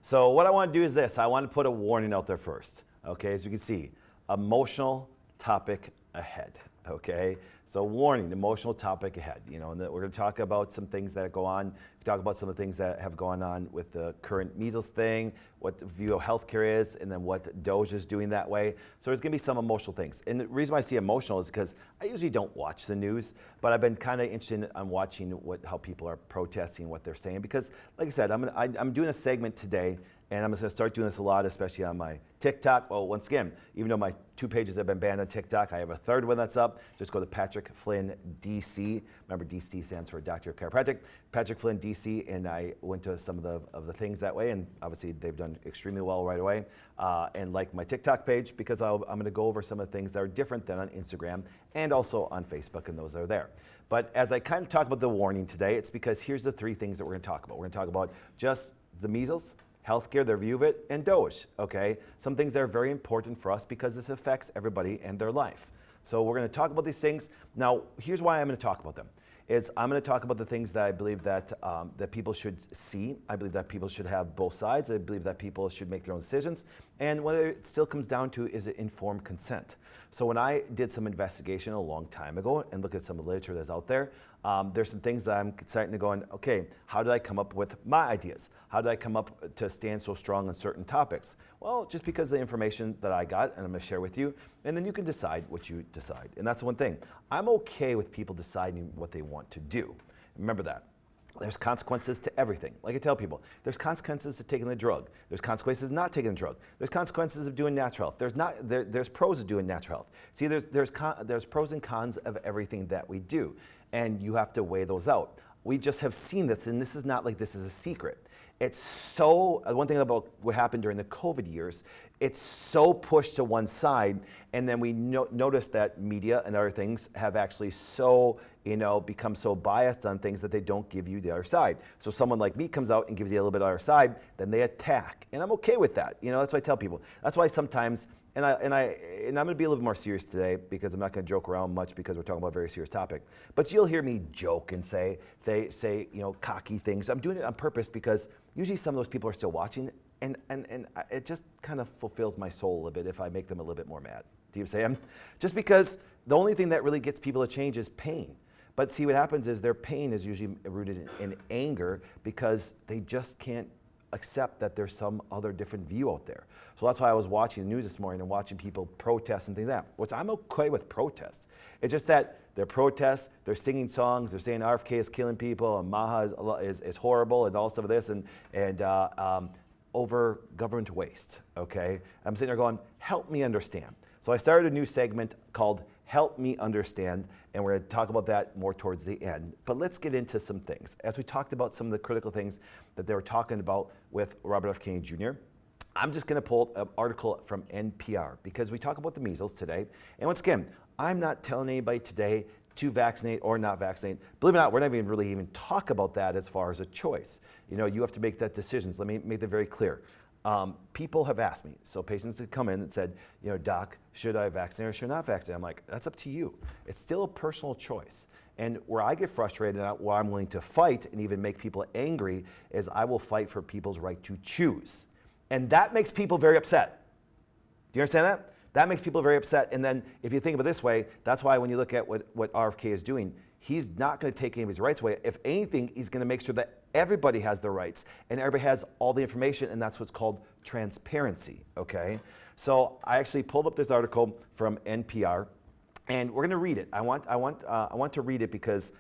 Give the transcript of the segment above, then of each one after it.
So what I want to do is this. I want to put a warning out there first. Okay, as you can see, emotional topic ahead. Okay, so warning, emotional topic ahead. You know, and we're going to talk about some things that go on. Talk about some of the things that have gone on with the current measles thing, what the view of healthcare is, and then what Doge is doing that way. So there's going to be some emotional things. And the reason why I see emotional is because I usually don't watch the news, but I've been kind of interested in watching how people are protesting, what they're saying. Because, like I said, I'm doing a segment today, and I'm going to start doing this a lot, especially on my TikTok. Well, once again, even though my 2 pages have been banned on TikTok, I have a 3rd one that's up. Just go to Patrick Flynn DC. Remember, DC stands for Doctor of Chiropractic. Patrick Flynn DC, and I went to some of the things that way, and obviously they've done extremely well right away. And like my TikTok page, because I'm going to go over some of the things that are different than on Instagram and also on Facebook, and those are there. But as I kind of talk about the warning today, it's because here's the 3 things that we're going to talk about. We're going to talk about just the measles, healthcare, their view of it, and Doge, okay? Some things that are very important for us because this affects everybody and their life. So we're going to talk about these things. Now, here's why I'm going to talk about them. I'm going to talk about the things that I believe that people should see. I believe that people should have both sides. I believe that people should make their own decisions. And what it still comes down to is informed consent. So when I did some investigation a long time ago and looked at some of the literature that's out there, there's some things that I'm starting to go on, okay, how did I come up with my ideas? How did I come up to stand so strong on certain topics? Well, just because of the information that I got, and I'm going to share with you, and then you can decide what you decide. And that's one thing. I'm okay with people deciding what they want to do. Remember that. There's consequences to everything. Like I tell people, there's consequences to taking the drug. There's consequences not taking the drug. There's consequences of doing natural health. There's pros of doing natural health. See, there's pros and cons of everything that we do, and you have to weigh those out. We just have seen this, and this is not like this is a secret. It's so, one thing about what happened during the COVID years, it's so pushed to one side, and then we notice that media and other things have actually become so biased on things that they don't give you the other side. So someone like me comes out and gives you a little bit of the other side, then they attack, and I'm okay with that. That's what I tell people. That's why sometimes, and I'm going to be a little bit more serious today because I'm not going to joke around much because we're talking about a very serious topic. But you'll hear me joke and say cocky things. I'm doing it on purpose because usually some of those people are still watching, and it just kind of fulfills my soul a little bit if I make them a little bit more mad. Do you say? Just because the only thing that really gets people to change is pain. But see, what happens is their pain is usually rooted in anger because they just can't accept that there's some other different view out there. So that's why I was watching the news this morning and watching people protest and things like that, which I'm okay with protests. It's just that they're protests, they're singing songs, they're saying RFK is killing people and Maha is horrible and all some of this and over government waste, okay? I'm sitting there going, help me understand. So I started a new segment called Help Me Understand, and we're going to talk about that more towards the end. But let's get into some things. As we talked about some of the critical things that they were talking about with Robert F. Kennedy Jr., I'm just going to pull an article from NPR because we talk about the measles today. And once again, I'm not telling anybody today to vaccinate or not vaccinate. Believe it or not, we're not even really talk about that as far as a choice. You have to make that decision. Let me make that very clear. People have asked me, so patients have come in and said, doc, should I vaccinate or should I not vaccinate? I'm like, that's up to you. It's still a personal choice. And where I get frustrated and where I'm willing to fight and even make people angry is I will fight for people's right to choose. And that makes people very upset. Do you understand that? That makes people very upset. And then if you think of it this way, that's why when you look at what RFK is doing, he's not going to take any of his rights away. If anything, he's going to make sure that everybody has their rights and everybody has all the information, and that's what's called transparency, okay? So I actually pulled up this article from NPR, and we're going to read it. I want to read it because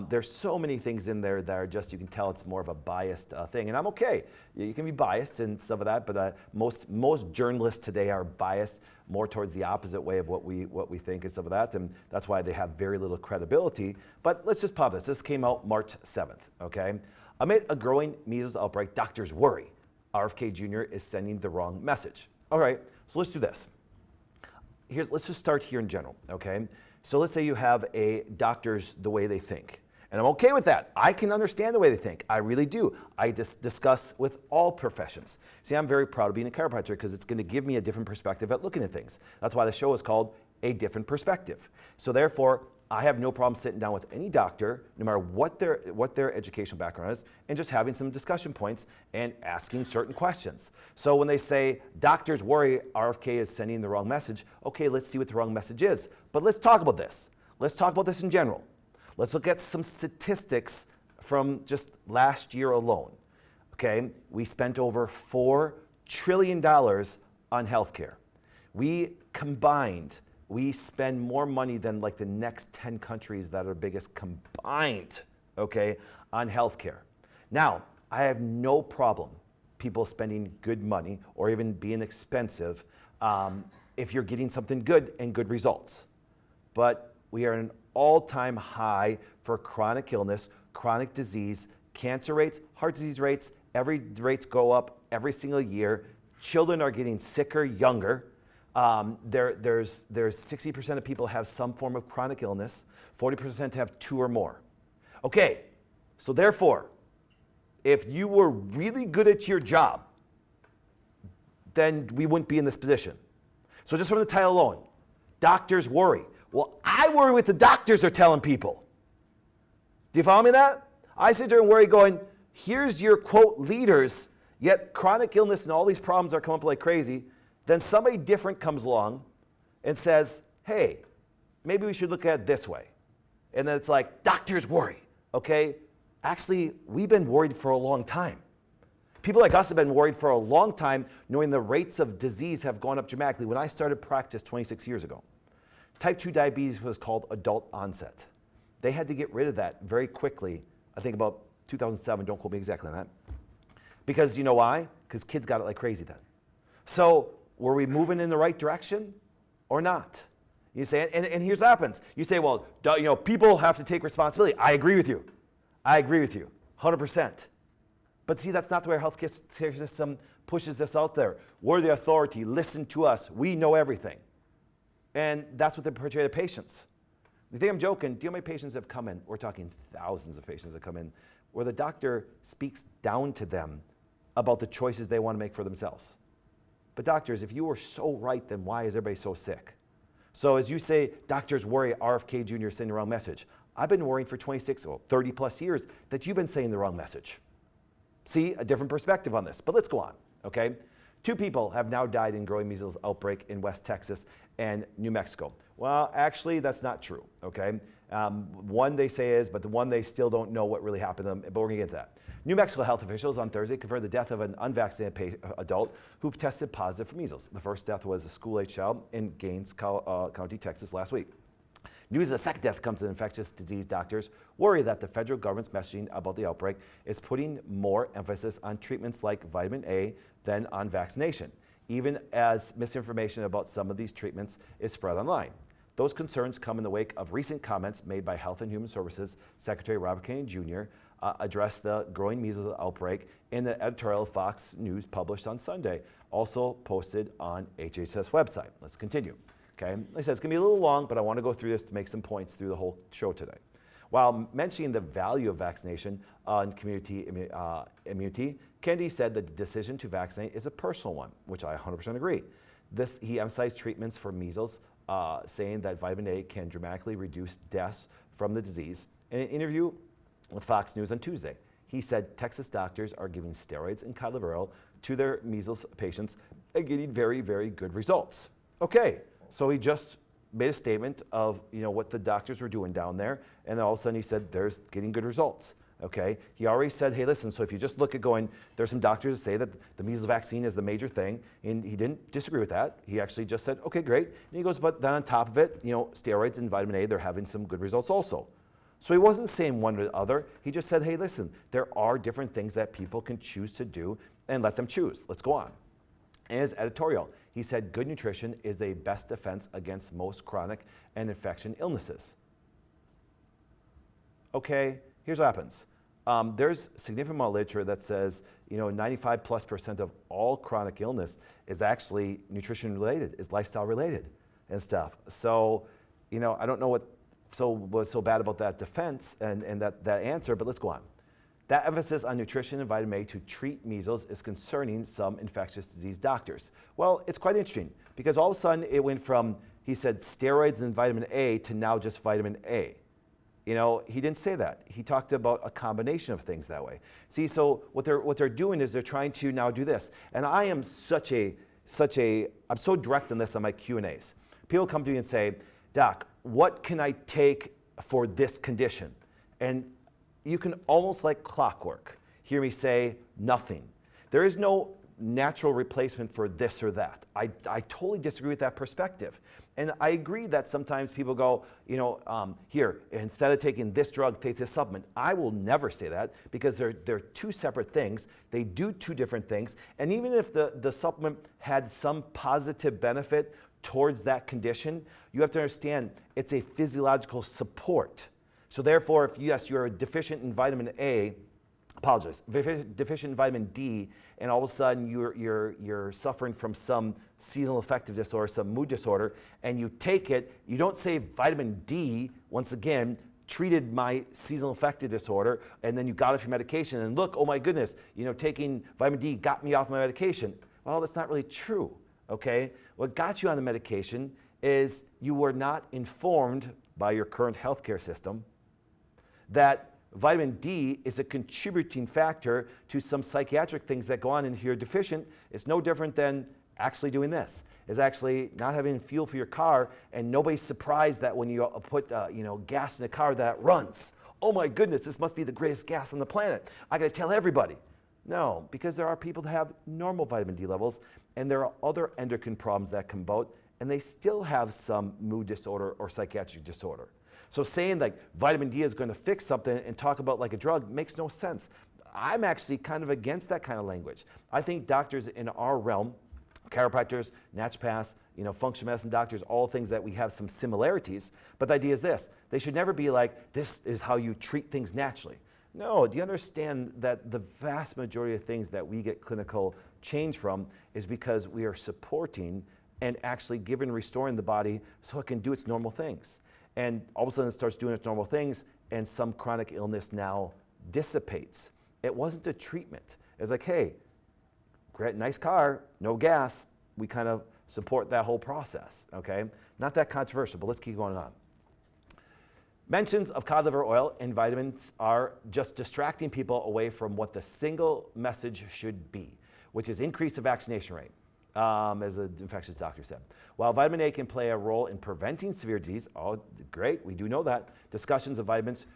there's so many things in there that are just, you can tell it's more of a biased thing, and I'm okay. You can be biased and stuff of that, but most journalists today are biased more towards the opposite way of what we think and stuff of that, and that's why they have very little credibility. But let's just pop this. This came out March 7th, okay? Amid a growing measles outbreak, doctors worry RFK Jr. is sending the wrong message. All right, so let's do this. Let's just start here in general, okay? So let's say you have a doctors the way they think. And I'm okay with that. I can understand the way they think. I really do. I discuss with all professions. See, I'm very proud of being a chiropractor because it's going to give me a different perspective at looking at things. That's why the show is called A Different Perspective. So therefore, I have no problem sitting down with any doctor, no matter what their educational background is, and just having some discussion points and asking certain questions. So when they say, doctors worry RFK is sending the wrong message, okay, let's see what the wrong message is. But let's talk about this. Let's talk about this in general. Let's look at some statistics from just last year alone. Okay, we spent over $4 trillion on healthcare. We spend more money than like the next 10 countries that are biggest combined, okay, on healthcare. Now, I have no problem people spending good money or even being expensive if you're getting something good and good results. But we are at an all-time high for chronic illness, chronic disease, cancer rates, heart disease rates. Every rates go up every single year. Children are getting sicker younger. There's 60% of people have some form of chronic illness, 40% have 2 or more. Okay, so therefore, if you were really good at your job, then we wouldn't be in this position. So just from the title alone, doctors worry. Well, I worry what the doctors are telling people. Do you follow me that? I sit there and worry going, here's your quote leaders, yet chronic illness and all these problems are coming up like crazy. Then somebody different comes along and says, hey, maybe we should look at it this way. And then it's like, doctors worry, okay? Actually, we've been worried for a long time. People like us have been worried for a long time, knowing the rates of disease have gone up dramatically. When I started practice 26 years ago, type 2 diabetes was called adult onset. They had to get rid of that very quickly, I think about 2007, don't quote me exactly on that. Because you know why? Because kids got it like crazy then. So were we moving in the right direction or not? You say, and here's what happens. You say, well, people have to take responsibility. I agree with you. 100%. But see, that's not the way our healthcare system pushes this out there. We're the authority. Listen to us. We know everything. And that's what they portray to patients. You think I'm joking? Do you know how many patients have come in? We're talking thousands of patients that come in where the doctor speaks down to them about the choices they want to make for themselves. But doctors, if you were so right, then why is everybody so sick? So as you say, doctors worry RFK Jr. is saying the wrong message. I've been worrying for 30 plus years that you've been saying the wrong message. See, a different perspective on this, but let's go on, okay? 2 people have now died in growing measles outbreak in West Texas and New Mexico. Well, actually, that's not true, okay? One they say is, but the one they still don't know what really happened to them, but we're gonna get to that. New Mexico health officials on Thursday confirmed the death of an unvaccinated adult who tested positive for measles. The first death was a school-age child in Gaines County, Texas last week. News of the second death comes as infectious disease doctors worry that the federal government's messaging about the outbreak is putting more emphasis on treatments like vitamin A than on vaccination, even as misinformation about some of these treatments is spread online. Those concerns come in the wake of recent comments made by Health and Human Services Secretary Robert Kennedy Jr. Addressed the growing measles outbreak in the editorial Fox News published on Sunday, also posted on HHS website. Let's continue. Okay, like I said, it's going to be a little long, but I want to go through this to make some points through the whole show today. While mentioning the value of vaccination on community immunity, Kennedy said that the decision to vaccinate is a personal one, which I 100% agree. He emphasized treatments for measles, saying that vitamin A can dramatically reduce deaths from the disease. In an interview with Fox News on Tuesday, he said Texas doctors are giving steroids and Calaveral to their measles patients and getting very, very good results. Okay. So he just made a statement of what the doctors were doing down there, and then all of a sudden he said there's getting good results. Okay, he already said, hey, listen. So if you just look at there's some doctors that say that the measles vaccine is the major thing, and he didn't disagree with that. He actually just said, okay, great. And he goes, but then on top of it, steroids and vitamin A, they're having some good results also. So he wasn't saying one or the other. He just said, hey, listen, there are different things that people can choose to do, and let them choose. Let's go on. In his editorial, he said good nutrition is the best defense against most chronic and infection illnesses. Okay, here's what happens. There's significant amount of literature that says 95+% of all chronic illness is actually nutrition related, is lifestyle related and stuff. So, I don't know what was so bad about that defense and that answer, but let's go on. That emphasis on nutrition and vitamin A to treat measles is concerning some infectious disease doctors. Well, it's quite interesting because all of a sudden it went from he said steroids and vitamin A to now just vitamin A. You know, he didn't say that. He talked about a combination of things that way. See, so what they're doing is they're trying to now do this. And I am I'm so direct on this on my Q&As. People come to me and say, Doc, what can I take for this condition? And you can almost like clockwork hear me say nothing. There is no natural replacement for this or that. I totally disagree with that perspective. And I agree that sometimes people go, you know, here, instead of taking this drug, take this supplement. I will never say that because they're two separate things. They do two different things. And even if the supplement had some positive benefit towards that condition, you have to understand it's a physiological support. So therefore, if yes, you're deficient in vitamin A, deficient in vitamin D, and all of a sudden you're suffering from some seasonal affective disorder, some mood disorder, and you take it, you don't say vitamin D, once again, treated my seasonal affective disorder, and then you got off your medication, and look, oh my goodness, you know, taking vitamin D got me off my medication. Well, that's not really true, okay? What got you on the medication is you were not informed by your current healthcare system that vitamin D is a contributing factor to some psychiatric things that go on, and if you're deficient, it's no different than actually doing this. It's actually not having fuel for your car, and nobody's surprised that when you put gas in a car that it runs. Oh my goodness, this must be the greatest gas on the planet. I gotta tell everybody. No, because there are people that have normal vitamin D levels, and there are other endocrine problems that come about, and they still have some mood disorder or psychiatric disorder. So saying like vitamin D is going to fix something and talk about like a drug makes no sense. I'm actually kind of against that kind of language. I think doctors in our realm, chiropractors, naturopaths, functional medicine doctors, all things that we have some similarities, but the idea is this: they should never be like, this is how you treat things naturally. No, do you understand that the vast majority of things that we get clinical change from is because we are supporting and actually giving and restoring the body so it can do its normal things. And all of a sudden it starts doing its normal things, and some chronic illness now dissipates. It wasn't a treatment. It's like, hey, great, nice car, no gas. We kind of support that whole process, okay? Not that controversial, but let's keep going on. Mentions of cod liver oil and vitamins are just distracting people away from what the single message should be, which is increase the vaccination rate. As an infectious doctor said. While vitamin A can play a role in preventing severe disease, oh, great, we do know that. Discussions of vitamins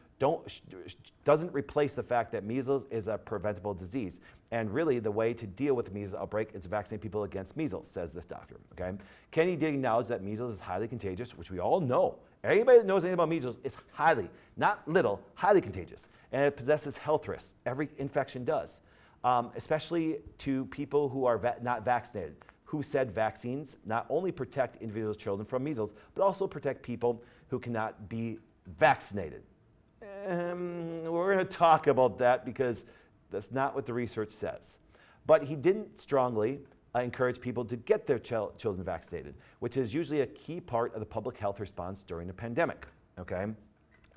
doesn't replace the fact that measles is a preventable disease. And really, the way to deal with the measles outbreak is to vaccinate people against measles, says this doctor. Okay? Kenny did acknowledge that measles is highly contagious, which we all know. Anybody that knows anything about measles is highly, not little, highly contagious. And it possesses health risks. Every infection does. Especially to people who are not vaccinated, who said vaccines not only protect individual children from measles, but also protect people who cannot be vaccinated. We're going to talk about that because that's not what the research says. But he didn't strongly encourage people to get their children vaccinated, which is usually a key part of the public health response during a pandemic, okay?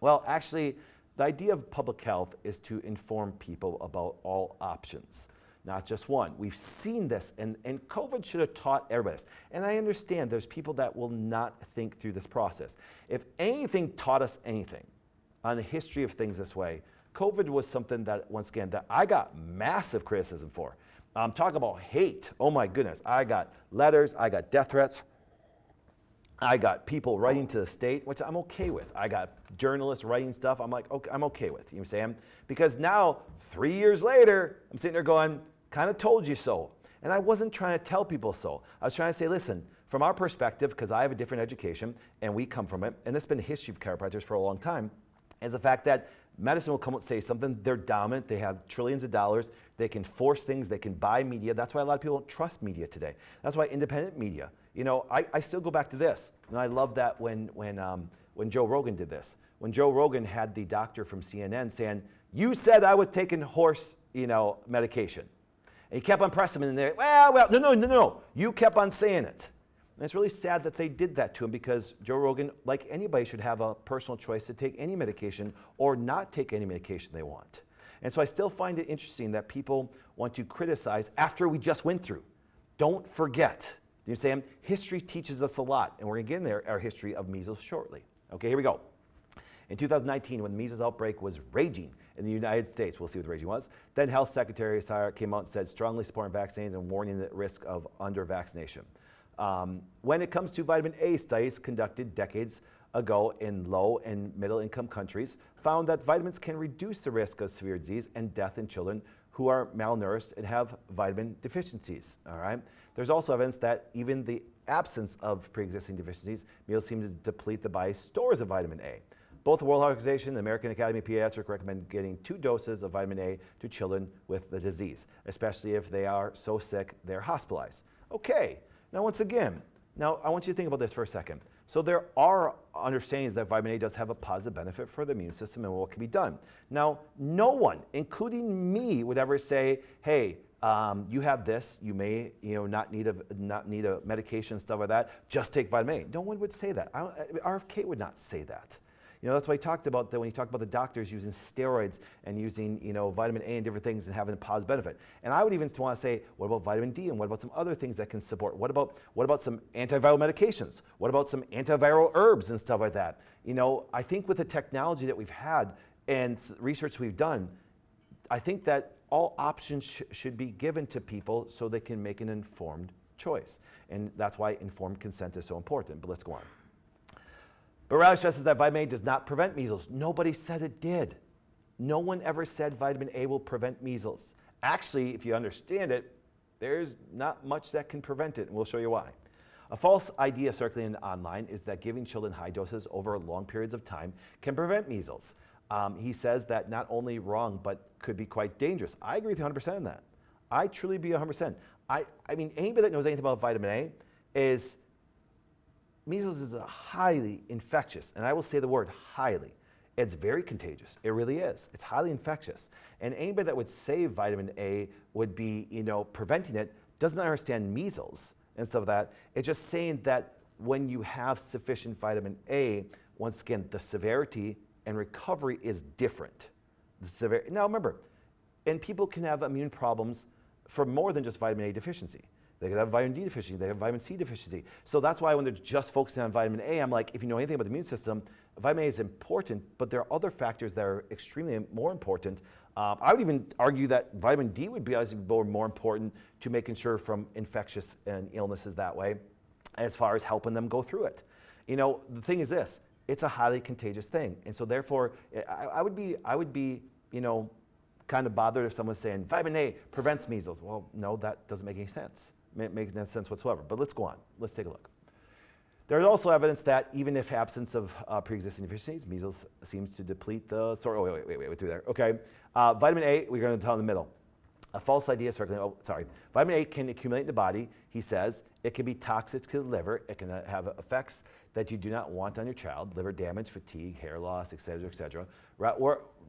Well, actually, the idea of public health is to inform people about all options, not just one. We've seen this, and COVID should have taught everybody this. And I understand there's people that will not think through this process. If anything taught us anything on the history of things this way, COVID was something that, once again, that I got massive criticism for. Talk about hate. Oh my goodness. I got letters, I got death threats. I got people writing to the state, which I'm okay with. I got journalists writing stuff. I'm like, okay, I'm okay with. You know what I'm saying? Because now, 3 years later, I'm sitting there going, kind of told you so. And I wasn't trying to tell people so. I was trying to say, listen, from our perspective, because I have a different education and we come from it, and this has been the history of chiropractors for a long time, is the fact that medicine will come and say something. They're dominant. They have trillions of dollars. They can force things. They can buy media. That's why a lot of people don't trust media today. That's why independent media. I still go back to this, and I love that when Joe Rogan did this. When Joe Rogan had the doctor from CNN saying, "You said I was taking horse, medication," and he kept on pressing him, and they're, well, no, you kept on saying it. And it's really sad that they did that to him, because Joe Rogan, like anybody, should have a personal choice to take any medication or not take any medication they want. And so I still find it interesting that people want to criticize after we just went through. Don't forget, Do you understand? History teaches us a lot, and we're going to get into our history of measles shortly. Okay, here we go. In 2019, when the measles outbreak was raging in the United States, we'll see what the raging was, then Health Secretary Sarah came out and said strongly supporting vaccines and warning the risk of under-vaccination. When it comes to vitamin A, studies conducted decades ago in low and middle income countries found that vitamins can reduce the risk of severe disease and death in children who are malnourished and have vitamin deficiencies. All right. There's also evidence that even the absence of pre-existing deficiencies, meals seem to deplete the body's stores of vitamin A. Both the World Health Organization and the American Academy of Pediatrics recommend getting 2 doses of vitamin A to children with the disease, especially if they are so sick they're hospitalized. Okay, now once again, I want you to think about this for a second. So there are understandings that vitamin A does have a positive benefit for the immune system and what can be done. Now, no one, including me, would ever say, hey, you have this, you may not need a medication, stuff like that, just take vitamin A. No one would say that. RFK would not say that. That's why he talked about that when he talked about the doctors using steroids and using vitamin A and different things and having a positive benefit. And I would even want to say, what about vitamin D and what about some other things that can support? What about some antiviral medications? What about some antiviral herbs and stuff like that? I think with the technology that we've had and research we've done, I think that all options should be given to people so they can make an informed choice. And that's why informed consent is so important. But let's go on. But Riley stresses that vitamin A does not prevent measles. Nobody said it did. No one ever said vitamin A will prevent measles. Actually, if you understand it, there's not much that can prevent it, and we'll show you why. A false idea circulating online is that giving children high doses over long periods of time can prevent measles. He says that not only wrong, but could be quite dangerous. I agree with you 100% on that. I truly be 100%. I mean, anybody that knows anything about vitamin A is measles is a highly infectious, and I will say the word highly. It's very contagious. It really is. It's highly infectious. And anybody that would say vitamin A would be, preventing it doesn't understand measles and stuff like that. It's just saying that when you have sufficient vitamin A, once again, the severity and recovery is different. Now remember, and people can have immune problems for more than just vitamin A deficiency. They could have vitamin D deficiency, they have vitamin C deficiency. So that's why when they're just focusing on vitamin A, I'm like, if you know anything about the immune system, vitamin A is important, but there are other factors that are extremely more important. I would even argue that vitamin D would be more important to making sure from infectious and illnesses that way, as far as helping them go through it. The thing is this, it's a highly contagious thing. And so therefore, I would be, kind of bothered if someone's saying vitamin A prevents measles. Well, no, that doesn't make any sense. It makes no sense whatsoever. But let's go on. Let's take a look. There is also evidence that even if absence of pre-existing deficiencies, measles seems to deplete the. Sorry, wait through there. Okay, vitamin A. We're going to tell in the middle. A false idea circulating. Vitamin A can accumulate in the body. He says it can be toxic to the liver. It can have effects that you do not want on your child: liver damage, fatigue, hair loss, etc., etc.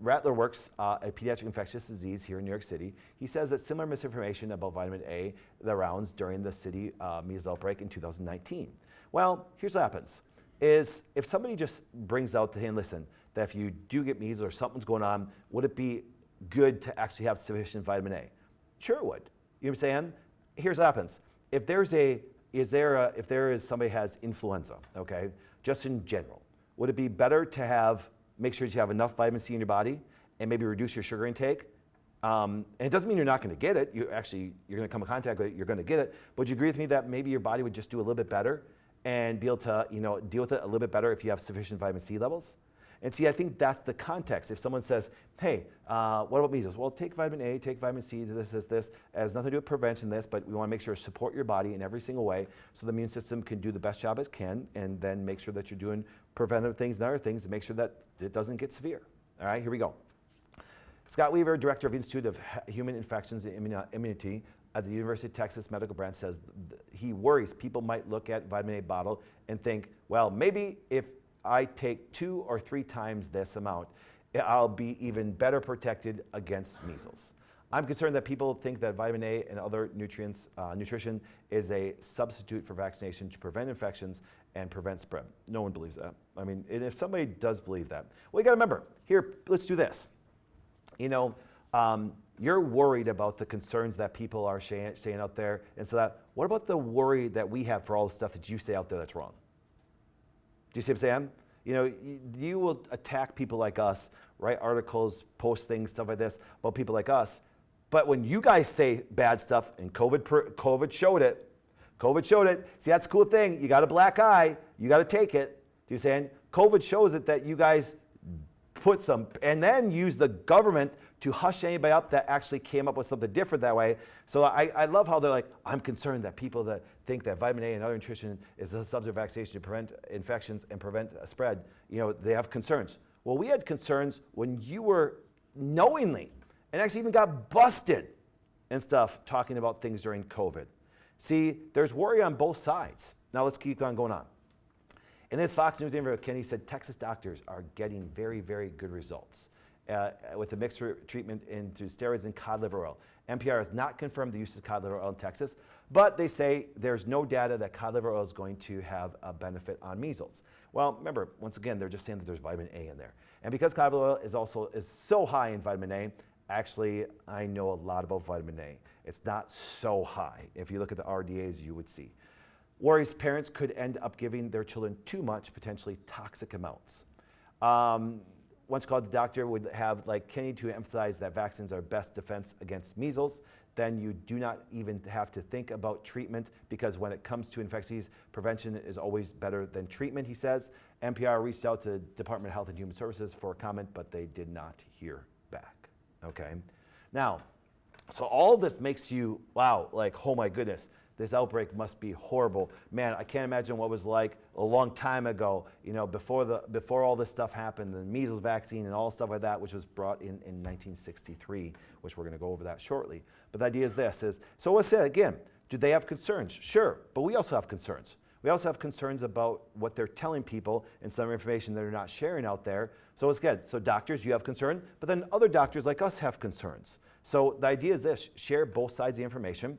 Rattler works a pediatric infectious disease here in New York City. He says that similar misinformation about vitamin A that rounds during the city measles outbreak in 2019. Well, here's what happens: is if somebody just brings out the, hey, listen, that if you do get measles or something's going on, would it be good to actually have sufficient vitamin A? Sure it would. You know what I'm saying? Here's what happens: if there is somebody has influenza, okay, just in general, would it be better to make sure you have enough vitamin C in your body and maybe reduce your sugar intake? And it doesn't mean you're not going to get it. You're going to come in contact with it. You're going to get it. But would you agree with me that maybe your body would just do a little bit better and be able to deal with it a little bit better if you have sufficient vitamin C levels? And see, I think that's the context. If someone says, hey, what about measles? Well, take vitamin A, take vitamin C, this. It has nothing to do with prevention, but we want to make sure to support your body in every single way so the immune system can do the best job it can, and then make sure that you're doing preventive things and other things to make sure that it doesn't get severe. All right, here we go. Scott Weaver, director of Institute of Human Infections and Immunity at the University of Texas Medical Branch, says he worries people might look at vitamin A bottle and think, well, maybe if I take 2 or 3 times this amount, I'll be even better protected against measles. I'm concerned that people think that vitamin A and other nutrition is a substitute for vaccination to prevent infections and prevent spread. No one believes that. I mean, and if somebody does believe that, well, you got to remember, here, let's do this. you're worried about the concerns that people are saying out there, and so that, what about the worry that we have for all the stuff that you say out there that's wrong? Do you see what I'm saying? You know, you will attack people like us, write articles, post things, stuff like this about people like us. But when you guys say bad stuff, and COVID showed it. COVID showed it. See, that's a cool thing. You got a black eye. You got to take it. Do you saying? COVID shows it that you guys put some, and then use the government to hush anybody up that actually came up with something different that way. So I love how they're like, I'm concerned that people that think that vitamin A and other nutrition is a subject of vaccination to prevent infections and prevent a spread, you know, they have concerns. Well, we had concerns when you were knowingly, and actually even got busted and stuff, talking about things during COVID. See, there's worry on both sides. Now let's keep on going on. In this Fox News interview, Kenny said Texas doctors are getting very, very good results with the mixed treatment into steroids and cod liver oil. NPR has not confirmed the use of cod liver oil in Texas, but they say there's no data that cod liver oil is going to have a benefit on measles. Well, remember, once again, they're just saying that there's vitamin A in there. And because cod liver oil is so high in vitamin A, actually, I know a lot about vitamin A. It's not so high. If you look at the RDAs, you would see. Worries parents could end up giving their children too much, potentially toxic amounts. Once called, the doctor would have, like Kenny, to emphasize that vaccines are best defense against measles. Then you do not even have to think about treatment, because when it comes to infections, prevention is always better than treatment, he says. NPR reached out to the Department of Health and Human Services for a comment, but they did not hear back. Okay. Now, so all of this makes you, wow, like, oh my goodness, this outbreak must be horrible. Man, I can't imagine what it was like a long time ago, you know, before all this stuff happened, the measles vaccine and all stuff like that, which was brought in 1963, which we're gonna go over that shortly. But the idea is this, so let's say again, do they have concerns? Sure, but we also have concerns. We also have concerns about what they're telling people and some information that they're not sharing out there. So it's good. So doctors, you have concern, but then other doctors like us have concerns. So the idea is this, share both sides of the information.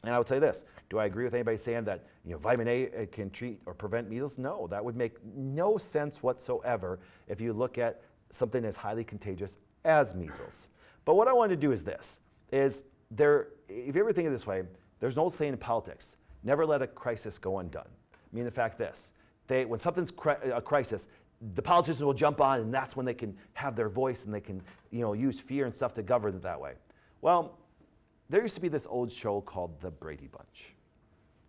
And I would say this, do I agree with anybody saying that, you know, vitamin A can treat or prevent measles? No, that would make no sense whatsoever if you look at something as highly contagious as measles. But what I want to do is this, if you ever think of it this way, there's an old saying in politics, never let a crisis go undone. I mean, the fact this, when something's a crisis, the politicians will jump on, and that's when they can have their voice and they can, you know, use fear and stuff to govern it that way. Well, there used to be this old show called The Brady Bunch.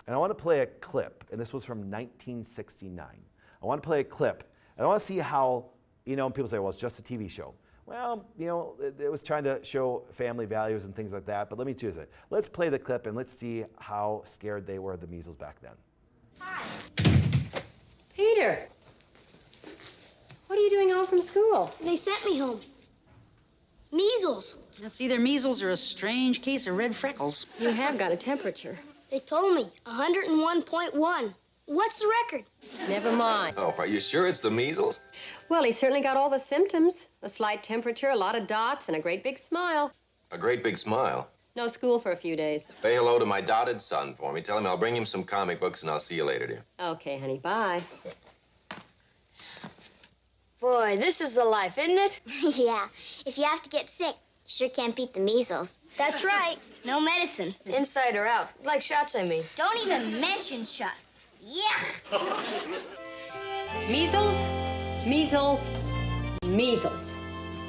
And I want to play a clip, and this was from 1969. I want to play a clip, and I want to see how, you know, people say, well, it's just a TV show. Well, you know, it was trying to show family values and things like that, but let me choose it. Let's play the clip, and let's see how scared they were of the measles back then. Hi. Peter, what are you doing home from school? They sent me home. Measles. That's either measles or a strange case of red freckles. You have got a temperature. They told me 101.1. What's the record? Never mind. Oh, are you sure it's the measles? Well, he certainly got all the symptoms. A slight temperature, a lot of dots, and a great big smile. A great big smile. No school for a few days. Say hello to my dotted son for me. Tell him I'll bring him some comic books, and I'll see you later, dear. Okay, honey, bye. Boy, this is the life, isn't it? Yeah. If you have to get sick, you sure can't beat the measles. That's right. No medicine. Inside or out? Like shots, I mean. Don't even mention shots. Yeah. Measles, measles, measles.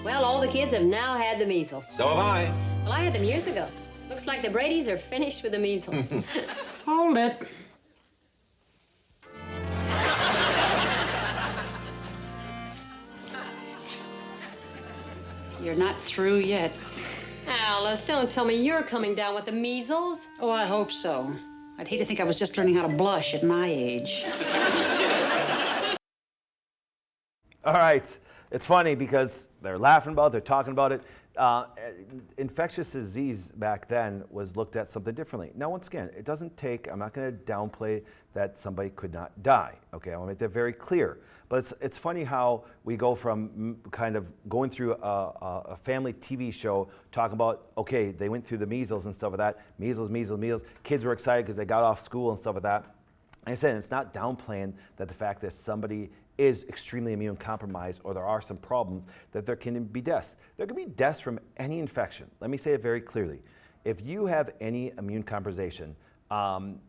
Well, all the kids have now had the measles. So have I. Well, I had them years ago. Looks like the Bradys are finished with the measles. Hold it. You're not through yet. Alice, don't tell me you're coming down with the measles. Oh, I hope so. I'd hate to think I was just learning how to blush at my age. All right, it's funny because they're laughing about it, they're talking about it. Infectious disease back then was looked at something differently. Now, once again, it doesn't take, I'm not going to downplay that somebody could not die. Okay, I want to make that very clear. But it's funny how we go from kind of going through a family TV show talking about, okay, they went through the measles and stuff like that. Measles, measles, measles. Kids were excited because they got off school and stuff like that. And I said, it's not downplaying that the fact that somebody is extremely immune compromised, or there are some problems, that there can be deaths. There can be deaths from any infection. Let me say it very clearly. If you have any immune compromisation,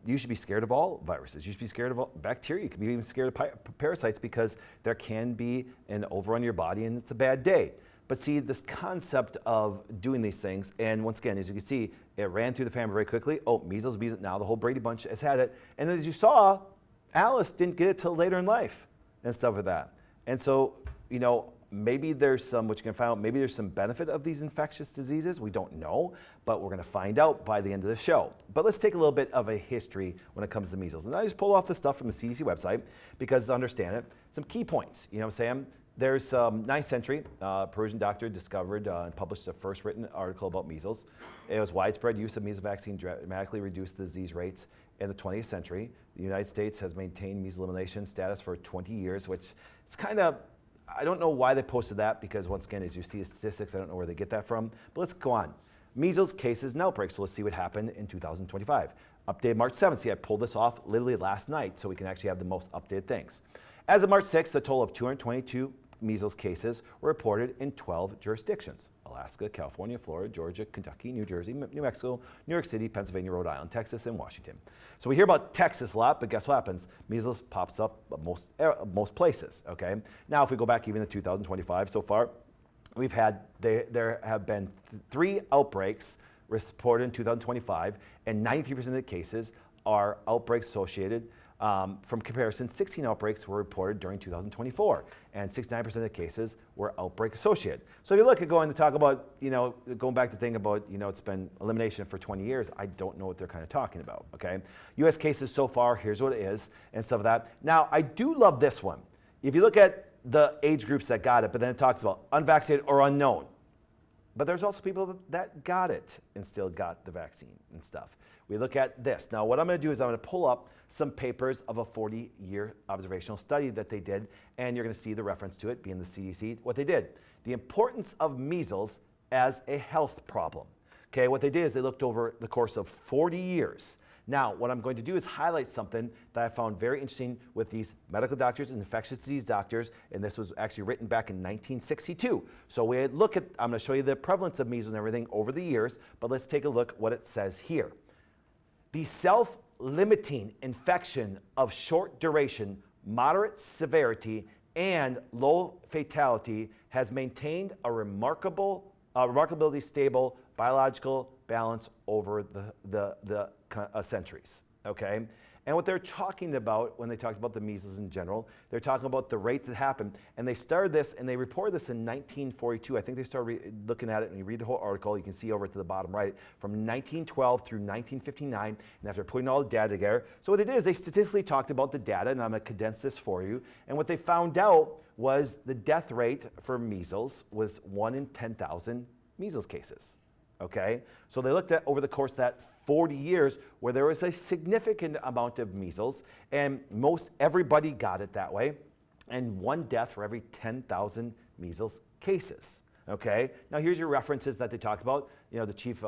you should be scared of all viruses. You should be scared of all bacteria. You could be even scared of parasites, because there can be an overrun your body and it's a bad day. But see, this concept of doing these things, and once again, as you can see, it ran through the family very quickly. Oh, measles, now the whole Brady bunch has had it. And as you saw, Alice didn't get it till later in life and stuff like that. And so, you know, maybe there's some, which you can find out, maybe there's some benefit of these infectious diseases. We don't know, but we're going to find out by the end of the show. But let's take a little bit of a history when it comes to measles. And I just pull off the stuff from the CDC website, because to understand it, some key points, you know what I'm saying? There's 9th century, Persian doctor discovered and published the first written article about measles. It was widespread use of measles vaccine dramatically reduced the disease rates in the 20th century. The United States has maintained measles elimination status for 20 years, which it's kind of, I don't know why they posted that, because once again, as you see the statistics, I don't know where they get that from. But let's go on. Measles cases and outbreaks. So let's see what happened in 2025. Updated March 7th. See, I pulled this off literally last night, so we can actually have the most updated things. As of March 6th, a total of 222 measles cases were reported in 12 jurisdictions: Alaska, California, Florida, Georgia, Kentucky, New Jersey, New Mexico, New York City, Pennsylvania, Rhode Island, Texas, and Washington. So we hear about Texas a lot, but guess what happens? Measles pops up most places, okay? Now, if we go back even to 2025 so far, we've had, there have been 3 outbreaks reported in 2025, and 93% of the cases are outbreaks associated. From comparison, 16 outbreaks were reported during 2024, and 69% of the cases were outbreak associated. So if you look at going to talk about, you know, going back to think about, you know, it's been elimination for 20 years, I don't know what they're kind of talking about, okay? U.S. cases so far, here's what it is, and stuff like that. Now, I do love this one. If you look at the age groups that got it, but then it talks about unvaccinated or unknown. But there's also people that got it and still got the vaccine and stuff. We look at this. Now, what I'm going to do is I'm going to pull up some papers of a 40-year observational study that they did, and you're going to see the reference to it being the CDC, what they did. The importance of measles as a health problem. Okay, what they did is they looked over the course of 40 years. Now, what I'm going to do is highlight something that I found very interesting with these medical doctors and infectious disease doctors, and this was actually written back in 1962. So we look at, I'm going to show you the prevalence of measles and everything over the years, but let's take a look what it says here. The self-limiting infection of short duration, moderate severity, and low fatality has maintained a remarkably stable biological balance over the centuries, okay? And what they're talking about when they talked about the measles in general, they're talking about the rate that happened. And they started this, and they reported this in 1942. I think they started looking at it, and you read the whole article, you can see over to the bottom right, from 1912 through 1959, and after putting all the data together. So what they did is they statistically talked about the data, and I'm gonna condense this for you. And what they found out was the death rate for measles was 1 in 10,000 measles cases, okay? So they looked at over the course of that 40 years where there was a significant amount of measles, and most everybody got it that way, and 1 death for every 10,000 measles cases, okay? Now here's your references that they talked about. You know, the chief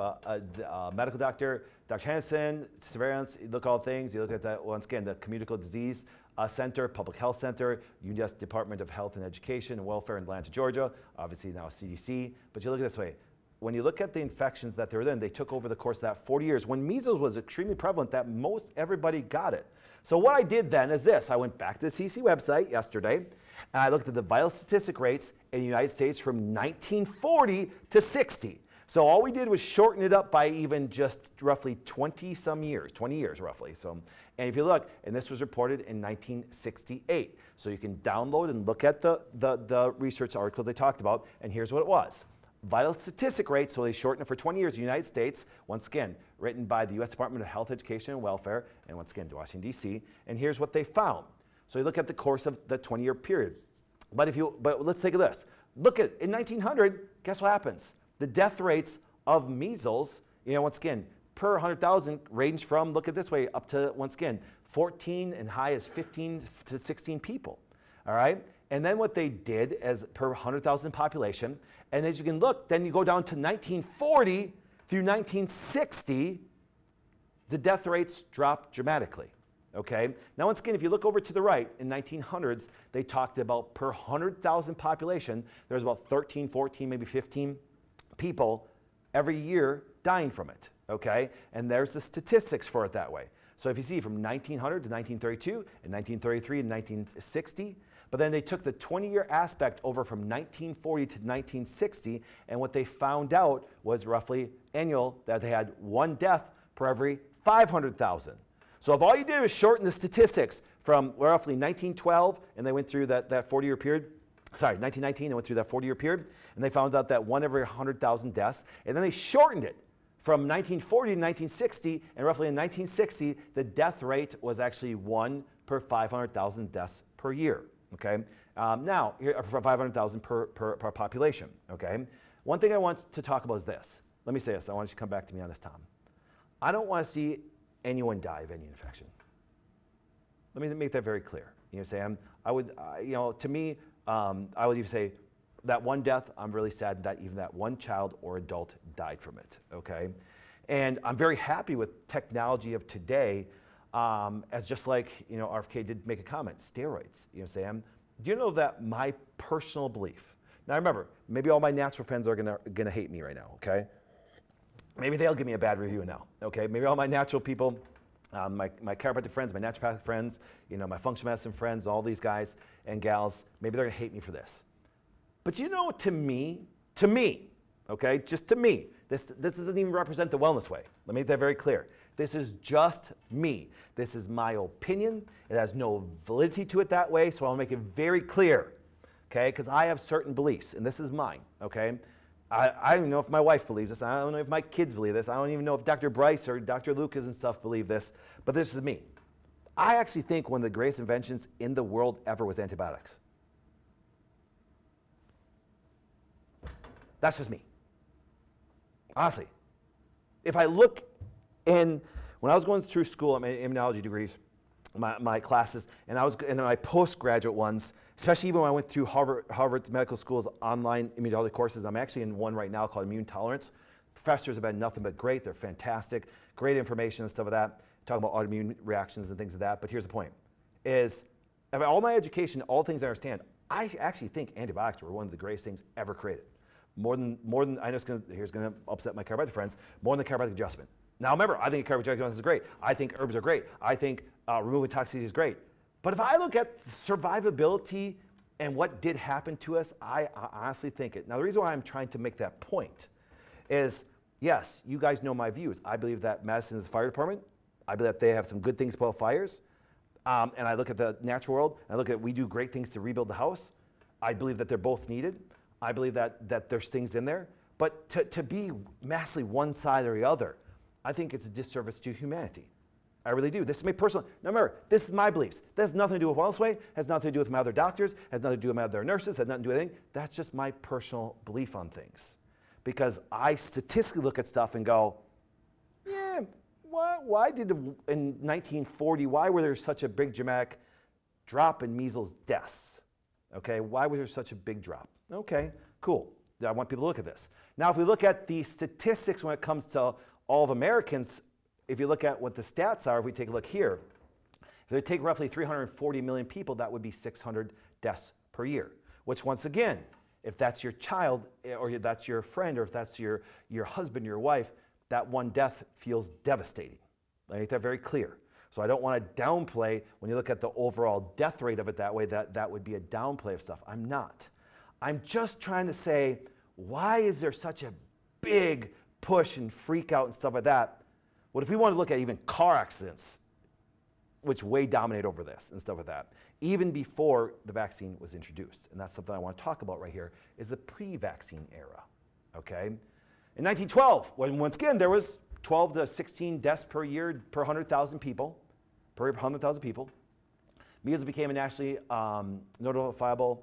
medical doctor, Dr. Hansen, surveillance, you look at all things, you look at that, once again, the Communicable Disease Center, Public Health Center, U.S. Department of Health and Education and Welfare in Atlanta, Georgia, obviously now CDC, but you look at it this way. When you look at the infections that they were in, they took over the course of that 40 years. When measles was extremely prevalent, that most everybody got it. So what I did then is this. I went back to the CDC website yesterday, and I looked at the vital statistic rates in the United States from 1940 to 60. So all we did was shorten it up by even just roughly 20 years roughly. So, and if you look, and this was reported in 1968. So you can download and look at the research articles they talked about, and here's what it was. Vital statistic rate, so they shortened it for 20 years, United States, once again, written by the U.S. Department of Health, Education, and Welfare, and once again, Washington, D.C., and here's what they found. So you look at the course of the 20-year period. But let's take this. Look at, in 1900, guess what happens? The death rates of measles, you know, once again, per 100,000 range from, look at this way, up to, once again, 14 and high as 15 to 16 people, all right? And then what they did as per 100,000 population, and as you can look, then you go down to 1940 through 1960, the death rates dropped dramatically, Okay? Now, once again, if you look over to the right, in 1900s, they talked about per 100,000 population, there's about 13, 14, maybe 15 people every year dying from it. Okay? And there's the statistics for it that way. So if you see from 1900 to 1932, and 1933 and 1960, but then they took the 20-year aspect over from 1940 to 1960, and what they found out was roughly annual that they had one death per every 500,000. So if all you did was shorten the statistics from roughly 1912, and they went through that 40-year period, 1919, and went through that 40-year period, and they found out that one every 100,000 deaths, and then they shortened it from 1940 to 1960, and roughly in 1960, the death rate was actually 1 per 500,000 deaths per year. Okay. Now, here for 500,000 per population. Okay. One thing I want to talk about is this. Let me say this. I want you to come back to me on this, Tom. I don't want to see anyone die of any infection. Let me make that very clear. You know, Sam. I would, to me, I would even say that one death. I'm really sad that even that one child or adult died from it. Okay. And I'm very happy with technology of today. As just like, RFK did make a comment, steroids, Sam. Do you know that my personal belief, now remember, maybe all my natural friends are gonna hate me right now, okay? Maybe they'll give me a bad review now, okay? Maybe all my natural people, my chiropractic friends, my naturopathic friends, my functional medicine friends, all these guys and gals, maybe they're gonna hate me for this. But to me, okay, just to me, this doesn't even represent the wellness way. Let me make that very clear. This is just me. This is my opinion. It has no validity to it that way, so I'll make it very clear, okay? Because I have certain beliefs, and this is mine, okay? I don't know if my wife believes this. I don't know if my kids believe this. I don't even know if Dr. Bryce or Dr. Lucas and stuff believe this, but this is me. I actually think one of the greatest inventions in the world ever was antibiotics. That's just me. Honestly. If I look when I was going through school at my immunology degrees, my classes, and I was in my postgraduate ones, especially even when I went through Harvard Medical School's online immunology courses. I'm actually in one right now called Immune Tolerance. Professors have been nothing but great. They're fantastic, great information and stuff like that, talking about autoimmune reactions and things like that. But here's the point, is of all my education, all things I understand, I actually think antibiotics were one of the greatest things ever created. More than I know here's gonna upset my chiropractic friends, more than the chiropractic adjustment. Now remember, I think chiropractic adjustment is great. I think herbs are great. I think removing toxicity is great. But if I look at survivability and what did happen to us, I honestly think it. Now the reason why I'm trying to make that point is, yes, you guys know my views. I believe that medicine is the fire department. I believe that they have some good things about fires. And I look at the natural world, and I look at we do great things to rebuild the house. I believe that they're both needed. I believe that there's things in there. But to be massively one side or the other, I think it's a disservice to humanity. I really do. This is my personal, now remember, this is my beliefs. That has nothing to do with Wellness Way, has nothing to do with my other doctors, has nothing to do with my other nurses, has nothing to do with anything. That's just my personal belief on things. Because I statistically look at stuff and go, yeah, why did, in 1940, why were there such a big dramatic drop in measles deaths? Okay, why was there such a big drop? Okay, cool. I want people to look at this. Now, if we look at the statistics when it comes to all of Americans, if you look at what the stats are, if we take a look here, if they take roughly 340 million people, that would be 600 deaths per year, which once again, if that's your child or that's your friend or if that's your husband, your wife, that one death feels devastating. I make that very clear. So I don't want to downplay when you look at the overall death rate of it that way, that would be a downplay of stuff. I'm not. I'm just trying to say, why is there such a big push and freak out and stuff like that? What if we want to look at even car accidents, which way dominate over this and stuff like that, even before the vaccine was introduced? And that's something I want to talk about right here, is the pre-vaccine era, okay? In 1912, when once again there was 12 to 16 deaths per year per 100,000 people, measles became a nationally notifiable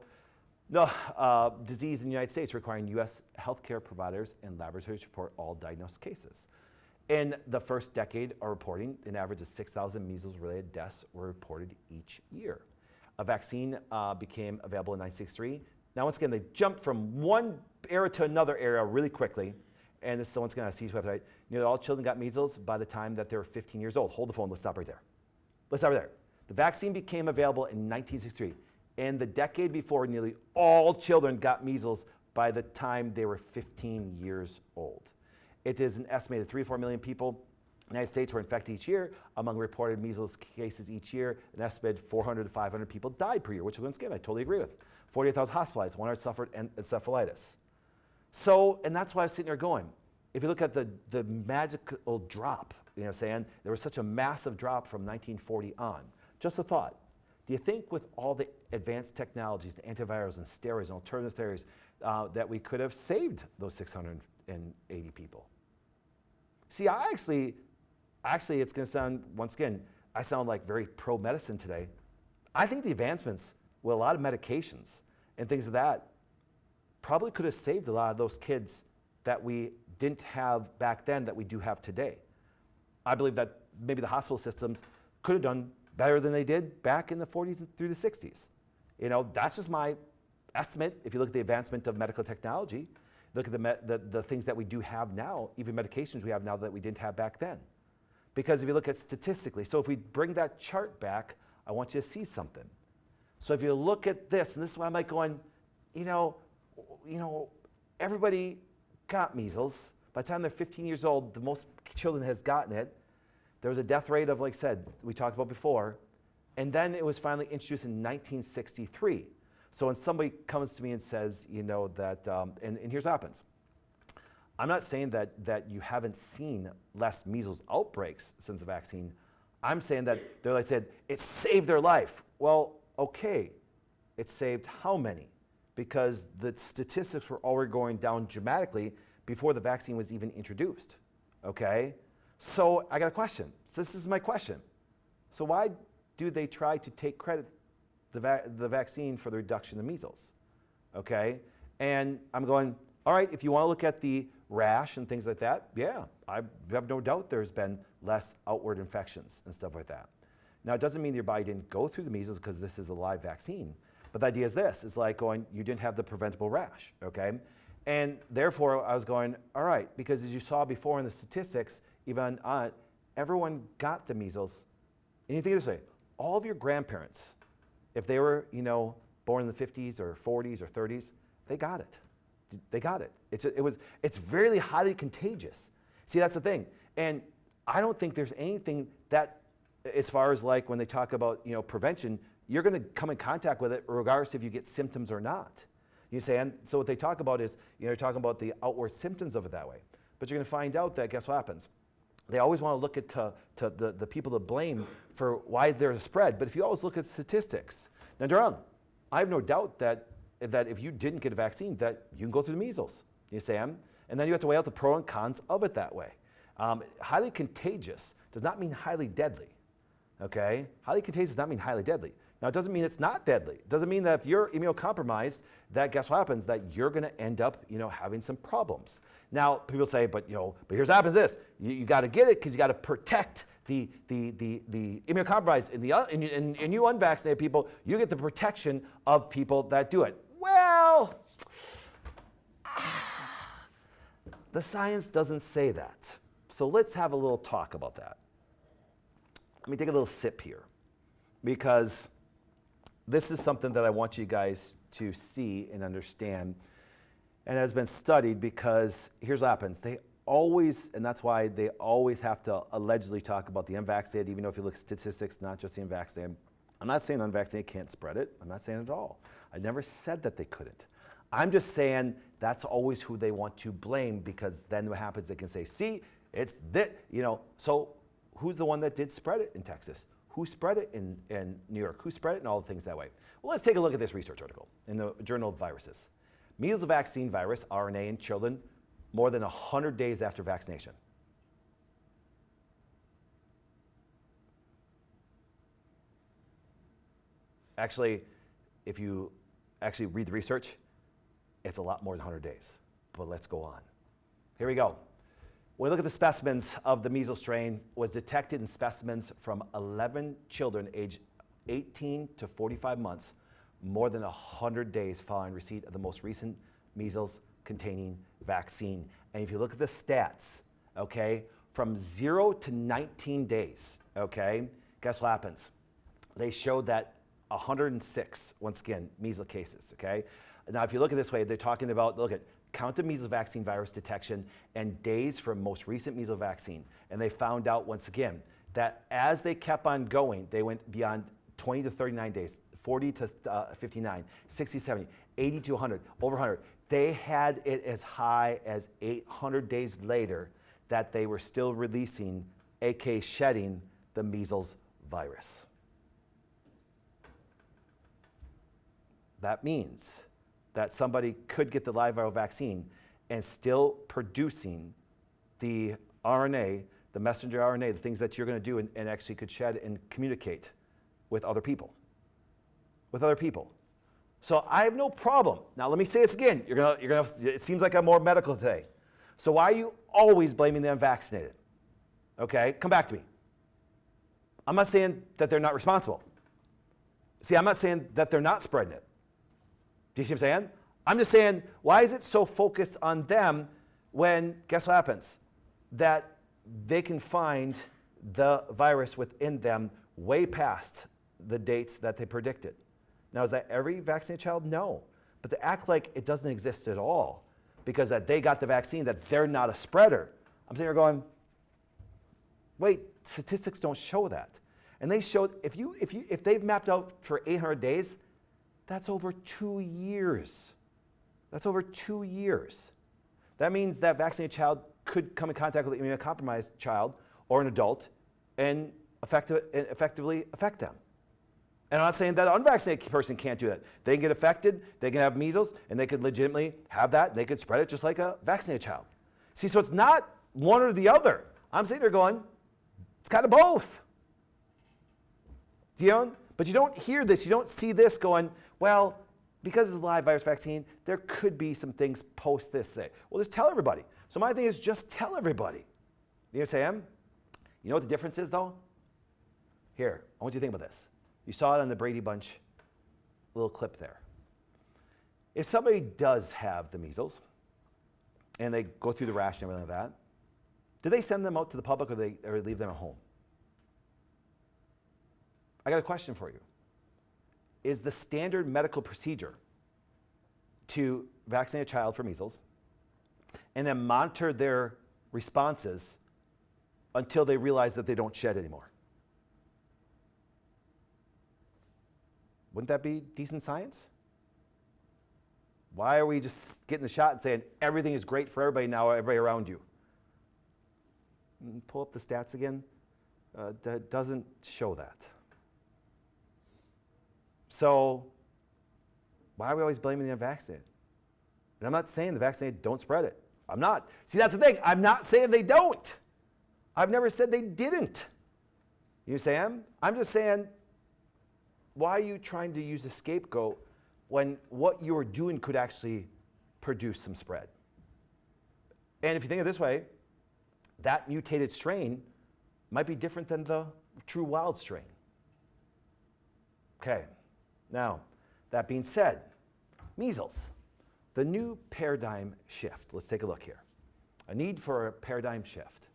disease in the United States, requiring U.S. healthcare providers and laboratories to report all diagnosed cases. In the first decade of reporting, an average of 6,000 measles-related deaths were reported each year. A vaccine became available in 1963. Now, once again, they jumped from one era to another era really quickly. And this is once again on a CDC website. Nearly all children got measles by the time that they were 15 years old. Hold the phone, let's stop right there. let's start there. The vaccine became available in 1963. In the decade before, nearly all children got measles by the time they were 15 years old. It is an estimated 3 to 4 million people in the United States were infected each year. Among reported measles cases each year, an estimated 400 to 500 people died per year, which once again, I totally agree with. 48,000 hospitalized, 100 suffered encephalitis. So, and that's why I was sitting there going, if you look at the magical drop, you know what I'm saying? There was such a massive drop from 1940 on. Just a thought. Do you think with all the advanced technologies, the antivirals and steroids and alternative therapies, that we could have saved those 680 people? See, I actually, it's going to sound, once again, I sound like very pro-medicine today. I think the advancements with a lot of medications and things of that probably could have saved a lot of those kids that we didn't have back then that we do have today. I believe that maybe the hospital systems could have done better than they did back in the 40s and through the 60s. You know, that's just my estimate. If you look at the advancement of medical technology, look at the things that we do have now, even medications we have now that we didn't have back then. Because if you look at statistically, so if we bring that chart back, I want you to see something. So if you look at this, and this is why I'm like going, you know, everybody got measles. By the time they're 15 years old, the most children has gotten it. There was a death rate of, like I said, we talked about before. And then it was finally introduced in 1963. So when somebody comes to me and says, you know, that, and here's what happens. I'm not saying that you haven't seen less measles outbreaks since the vaccine. I'm saying that they're like said, it saved their life. Well, okay, it saved how many? Because the statistics were already going down dramatically before the vaccine was even introduced, okay? So I got a question. So this is my question. So why do they try to take credit the vaccine for the reduction of measles, okay? And I'm going, all right, if you want to look at the rash and things like that, yeah, I have no doubt there's been less outward infections and stuff like that. Now, it doesn't mean your body didn't go through the measles because this is a live vaccine, but the idea is this, it's like going, you didn't have the preventable rash, okay? And therefore, I was going, all right, because as you saw before in the statistics, even on everyone got the measles. And you think this way, all of your grandparents, if they were, you know, born in the 50s or 40s or 30s, they got it. They got it. It's very highly contagious. See, that's the thing. And I don't think there's anything that, as far as like when they talk about, you know, prevention, you're going to come in contact with it regardless if you get symptoms or not. You say, and so what they talk about is, you know, you're talking about the outward symptoms of it that way. But you're going to find out that, guess what happens? They always want to look at the people to blame for why there's a spread. But if you always look at statistics, now, Durham, I have no doubt that if you didn't get a vaccine, that you can go through the measles, you say, and then you have to weigh out the pros and cons of it that way. Highly contagious does not mean highly deadly, okay? Highly contagious does not mean highly deadly. Now, it doesn't mean it's not deadly. It doesn't mean that if you're immunocompromised, that guess what happens? That you're going to end up, you know, having some problems. Now, people say, but here's what happens this. You got to get it because you got to protect the immunocompromised. And you unvaccinated people, you get the protection of people that do it. Well, the science doesn't say that. So let's have a little talk about that. Let me take a little sip here because this is something that I want you guys to see and understand and has been studied because here's what happens. They always, and that's why they always have to allegedly talk about the unvaccinated, even though if you look at statistics, not just the unvaccinated. I'm not saying unvaccinated can't spread it. I'm not saying it at all. I never said that they couldn't. I'm just saying that's always who they want to blame because then what happens, they can say, see, it's that, you know, so who's the one that did spread it in Texas? Who spread it in New York? Who spread it and all the things that way? Well, let's take a look at this research article in the Journal of Viruses. Measles vaccine virus, RNA in children more than 100 days after vaccination. Actually, if you actually read the research, it's a lot more than 100 days. But let's go on. Here we go. When we look at the specimens of the measles strain, was detected in specimens from 11 children aged 18 to 45 months, more than 100 days following receipt of the most recent measles-containing vaccine. And if you look at the stats, okay, from 0 to 19 days, okay, guess what happens? They showed that 106, once again, measles cases, okay? Now, if you look at it this way, they're talking about, look at count of measles vaccine virus detection and days from most recent measles vaccine. And they found out, once again, that as they kept on going, they went beyond 20 to 39 days, 40 to 59, 60, 70, 80 to 100, over 100. They had it as high as 800 days later that they were still releasing, aka shedding, the measles virus. That means that somebody could get the live viral vaccine and still producing the RNA, the messenger RNA, the things that you're going to do, and actually could shed and communicate with other people. With other people. So I have no problem. Now let me say this again. You're gonna it seems like I'm more medical today. So why are you always blaming the unvaccinated? Okay, come back to me. I'm not saying that they're not responsible. See, I'm not saying that they're not spreading it. Do you see what I'm saying? I'm just saying, why is it so focused on them when, guess what happens? That they can find the virus within them way past the dates that they predicted. Now, is that every vaccinated child? No. But to act like it doesn't exist at all because that they got the vaccine, that they're not a spreader. I'm sitting here going, wait, statistics don't show that. And they showed, if they've mapped out for 800 days, that's over 2 years. That's over 2 years. That means that vaccinated child could come in contact with an immunocompromised child or an adult and effectively affect them. And I'm not saying that an unvaccinated person can't do that. They can get affected, they can have measles, and they could legitimately have that, and they could spread it just like a vaccinated child. See, so it's not one or the other. I'm sitting there going, it's kind of both. Do you know? But you don't hear this, you don't see this going, well, because of the live virus vaccine, there could be some things post this say. Well, just tell everybody. So my thing is just tell everybody. You know what I'm saying? You know what the difference is though? Here, I want you to think about this. You saw it on the Brady Bunch little clip there. If somebody does have the measles and they go through the rash and everything like that, do they send them out to the public or leave them at home? I got a question for you. Is the standard medical procedure to vaccinate a child for measles and then monitor their responses until they realize that they don't shed anymore? Wouldn't that be decent science? Why are we just getting the shot and saying everything is great for everybody now, everybody around you? Pull up the stats again. That doesn't show that. So why are we always blaming the unvaccinated? And I'm not saying the vaccinated don't spread it. I'm not. See, that's the thing. I'm not saying they don't. I've never said they didn't. You say I'm just saying, why are you trying to use a scapegoat when what you're doing could actually produce some spread? And if you think of it this way, that mutated strain might be different than the true wild strain. Okay, now, that being said, measles, the new paradigm shift. Let's take a look here. A need for a paradigm shift.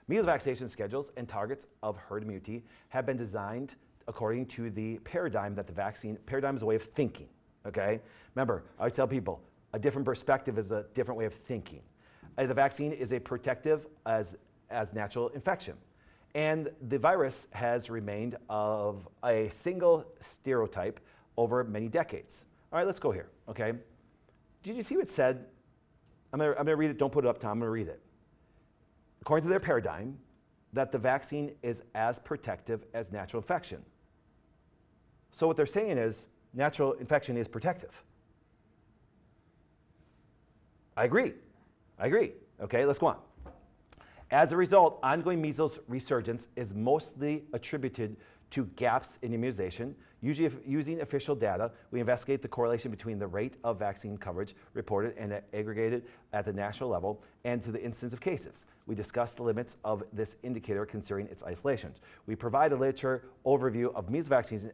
Measles vaccination schedules and targets of herd immunity have been designed according to the paradigm that the vaccine, paradigm is a way of thinking, okay? Remember, I always tell people, a different perspective is a different way of thinking. The vaccine is a protective as natural infection. And the virus has remained of a single stereotype over many decades. All right, let's go here, okay? Did you see what it said? I'm gonna read it, don't put it up, Tom, I'm gonna read it. According to their paradigm, that the vaccine is as protective as natural infection. So what they're saying is natural infection is protective. I agree. Okay, let's go on. As a result, ongoing measles resurgence is mostly attributed to gaps in immunization. Usually, using official data, we investigate the correlation between the rate of vaccine coverage reported and aggregated at the national level and to the incidence of cases. We discuss the limits of this indicator considering its isolations. We provide a literature overview of measles vaccines'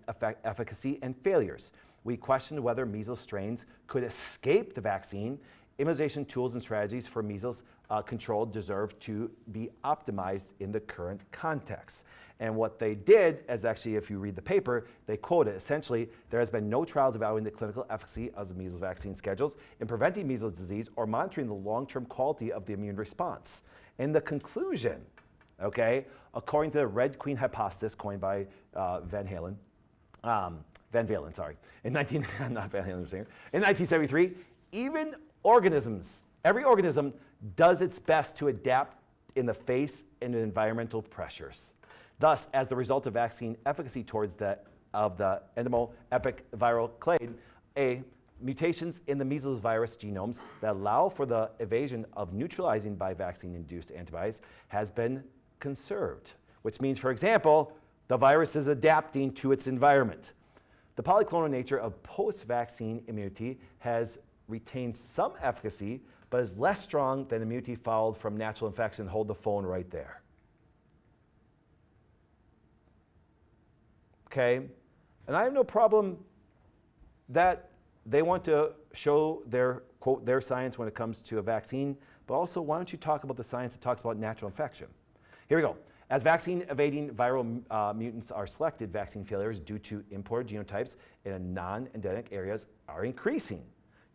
efficacy and failures. We question whether measles strains could escape the vaccine. Immunization tools and strategies for measles control deserve to be optimized in the current context. And what they did is actually, if you read the paper, they quote it. Essentially, there has been no trials evaluating the clinical efficacy of the measles vaccine schedules in preventing measles disease or monitoring the long-term quality of the immune response. In the conclusion, okay, according to the Red Queen hypothesis coined by Van Valen, sorry, in 1973, even organisms, every organism does its best to adapt in the face of environmental pressures. Thus, as the result of vaccine efficacy towards the endomo-epiviral clade, mutations in the measles virus genomes that allow for the evasion of neutralizing by vaccine-induced antibodies has been conserved, which means, for example, the virus is adapting to its environment. The polyclonal nature of post-vaccine immunity has retained some efficacy, but is less strong than immunity followed from natural infection. Hold the phone right there. Okay, and I have no problem that they want to show their, quote, their science when it comes to a vaccine, but also why don't you talk about the science that talks about natural infection? Here we go. As vaccine-evading viral mutants are selected, vaccine failures due to imported genotypes in non-endemic areas are increasing.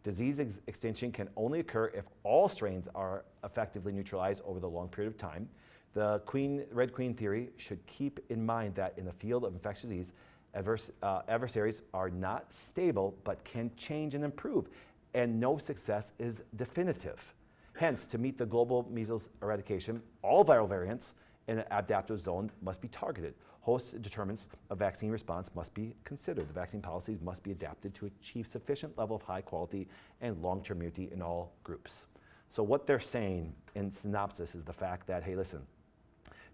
Disease extinction can only occur if all strains are effectively neutralized over the long period of time. The Red Queen theory should keep in mind that in the field of infectious disease, adversaries are not stable but can change and improve, and no success is definitive. Hence, to meet the global measles eradication, all viral variants in an adaptive zone must be targeted. Host determinants of vaccine response must be considered. The vaccine policies must be adapted to achieve sufficient level of high quality and long-term immunity in all groups. So what they're saying in synopsis is the fact that, hey, listen,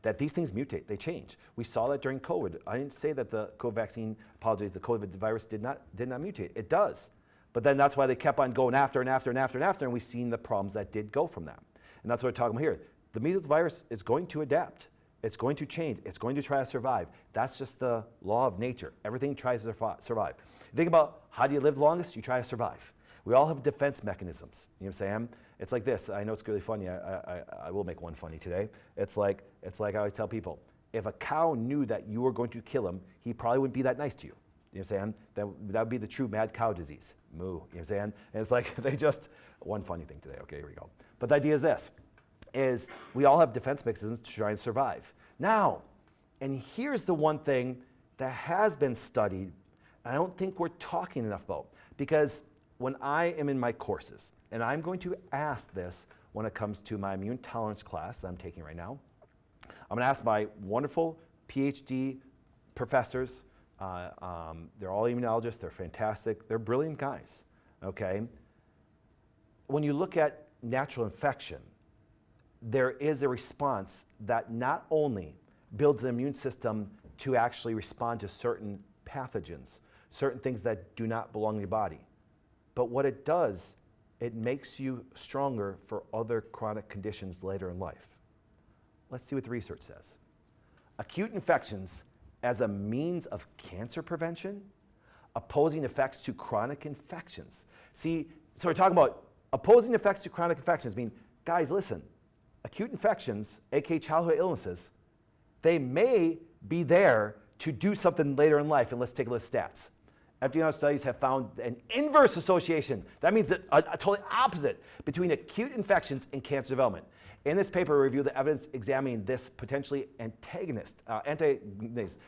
that these things mutate, they change. We saw that during COVID. I didn't say that the COVID vaccine, apologies, the COVID virus did not mutate. It does. But then that's why they kept on going after and after and after and after, and we've seen the problems that did go from that. And that's what we're talking about here. The measles virus is going to adapt. It's going to change. It's going to try to survive. That's just the law of nature. Everything tries to survive. Think about how do you live longest? You try to survive. We all have defense mechanisms. You know what I'm saying? It's like this. I know it's really funny. I will make one funny today. It's like I always tell people, if a cow knew that you were going to kill him, he probably wouldn't be that nice to you. You know what I'm saying? That would be the true mad cow disease. Moo. You know what I'm saying? And it's like they just, one funny thing today. Okay, here we go. But the idea is this, is we all have defense mechanisms to try and survive. Now, and here's the one thing that has been studied, and I don't think we're talking enough about, because when I am in my courses, and I'm going to ask this when it comes to my immune tolerance class that I'm taking right now, I'm going to ask my wonderful PhD professors. They're all immunologists. They're fantastic. They're brilliant guys, okay? When you look at natural infection, there is a response that not only builds the immune system to actually respond to certain pathogens, certain things that do not belong in your body, but what it does, it makes you stronger for other chronic conditions later in life. Let's see what the research says. Acute infections as a means of cancer prevention, opposing effects to chronic infections. See, so we're talking about opposing effects to chronic infections. I mean, guys, listen, acute infections, aka childhood illnesses, they may be there to do something later in life, and let's take a look at stats. Epidemiological studies have found an inverse association. That means that a totally opposite between acute infections and cancer development. In this paper, we review the evidence examining this potentially antagonist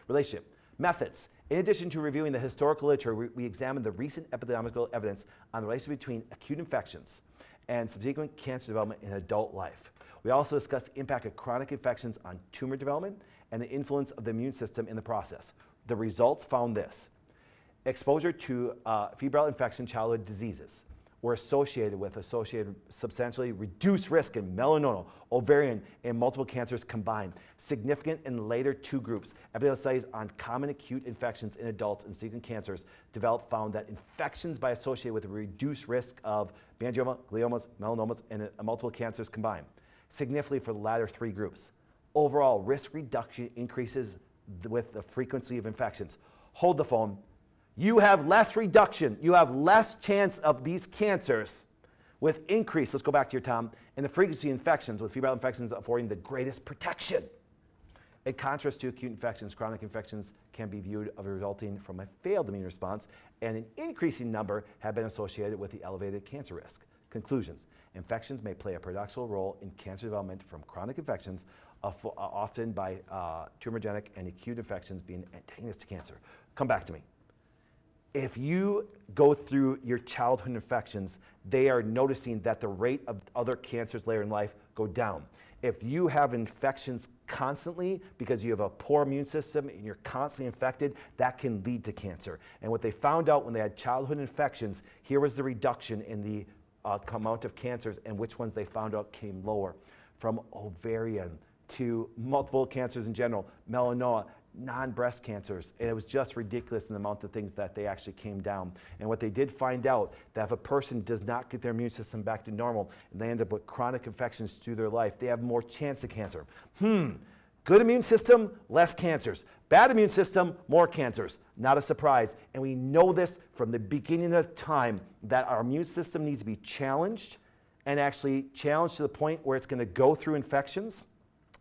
relationship. Methods. In addition to reviewing the historical literature, we examined the recent epidemiological evidence on the relationship between acute infections and subsequent cancer development in adult life. We also discussed the impact of chronic infections on tumor development and the influence of the immune system in the process. The results found this. Exposure to febrile infection childhood diseases were associated substantially reduced risk in melanoma, ovarian, and multiple cancers combined. Significant in later two groups. Epidemiological studies on common acute infections in adults and subsequent cancers found that infections associated with a reduced risk of meningioma, gliomas, melanomas, and multiple cancers combined. Significantly for the latter three groups. Overall, risk reduction increases with the frequency of infections. Hold the phone. You have less reduction. You have less chance of these cancers with increase, let's go back to your Tom, in the frequency of infections, with febrile infections affording the greatest protection. In contrast to acute infections, chronic infections can be viewed as resulting from a failed immune response, and an increasing number have been associated with the elevated cancer risk. Conclusions. Infections may play a paradoxical role in cancer development from chronic infections, often by tumorigenic and acute infections being antagonists to cancer. Come back to me. If you go through your childhood infections, they are noticing that the rate of other cancers later in life go down. If you have infections constantly because you have a poor immune system and you're constantly infected, that can lead to cancer. And what they found out when they had childhood infections, here was the reduction in the amount of cancers and which ones they found out came lower. From ovarian to multiple cancers in general, melanoma, non-breast cancers, and it was just ridiculous in the amount of things that they actually came down. And what they did find out, that if a person does not get their immune system back to normal and they end up with chronic infections through their life, they have more chance of cancer. Good immune system, less cancers. Bad immune system, more cancers. Not a surprise. And we know this from the beginning of time, that our immune system needs to be challenged, and actually challenged to the point where it's going to go through infections.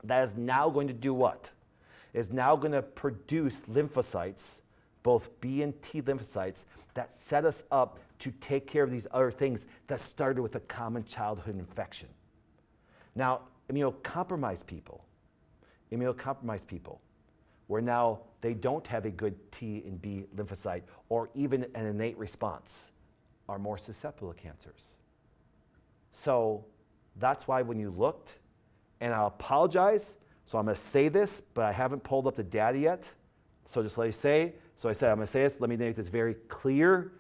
That is now going to do what? Is now going to produce lymphocytes, both B and T lymphocytes, that set us up to take care of these other things that started with a common childhood infection. Now, immunocompromised people, where now they don't have a good T and B lymphocyte or even an innate response, are more susceptible to cancers. So that's why when you looked, and I'll apologize, so I'm going to say this, but I haven't pulled up the data yet. So just let me say, so I said I'm going to say this, let me make this very clear,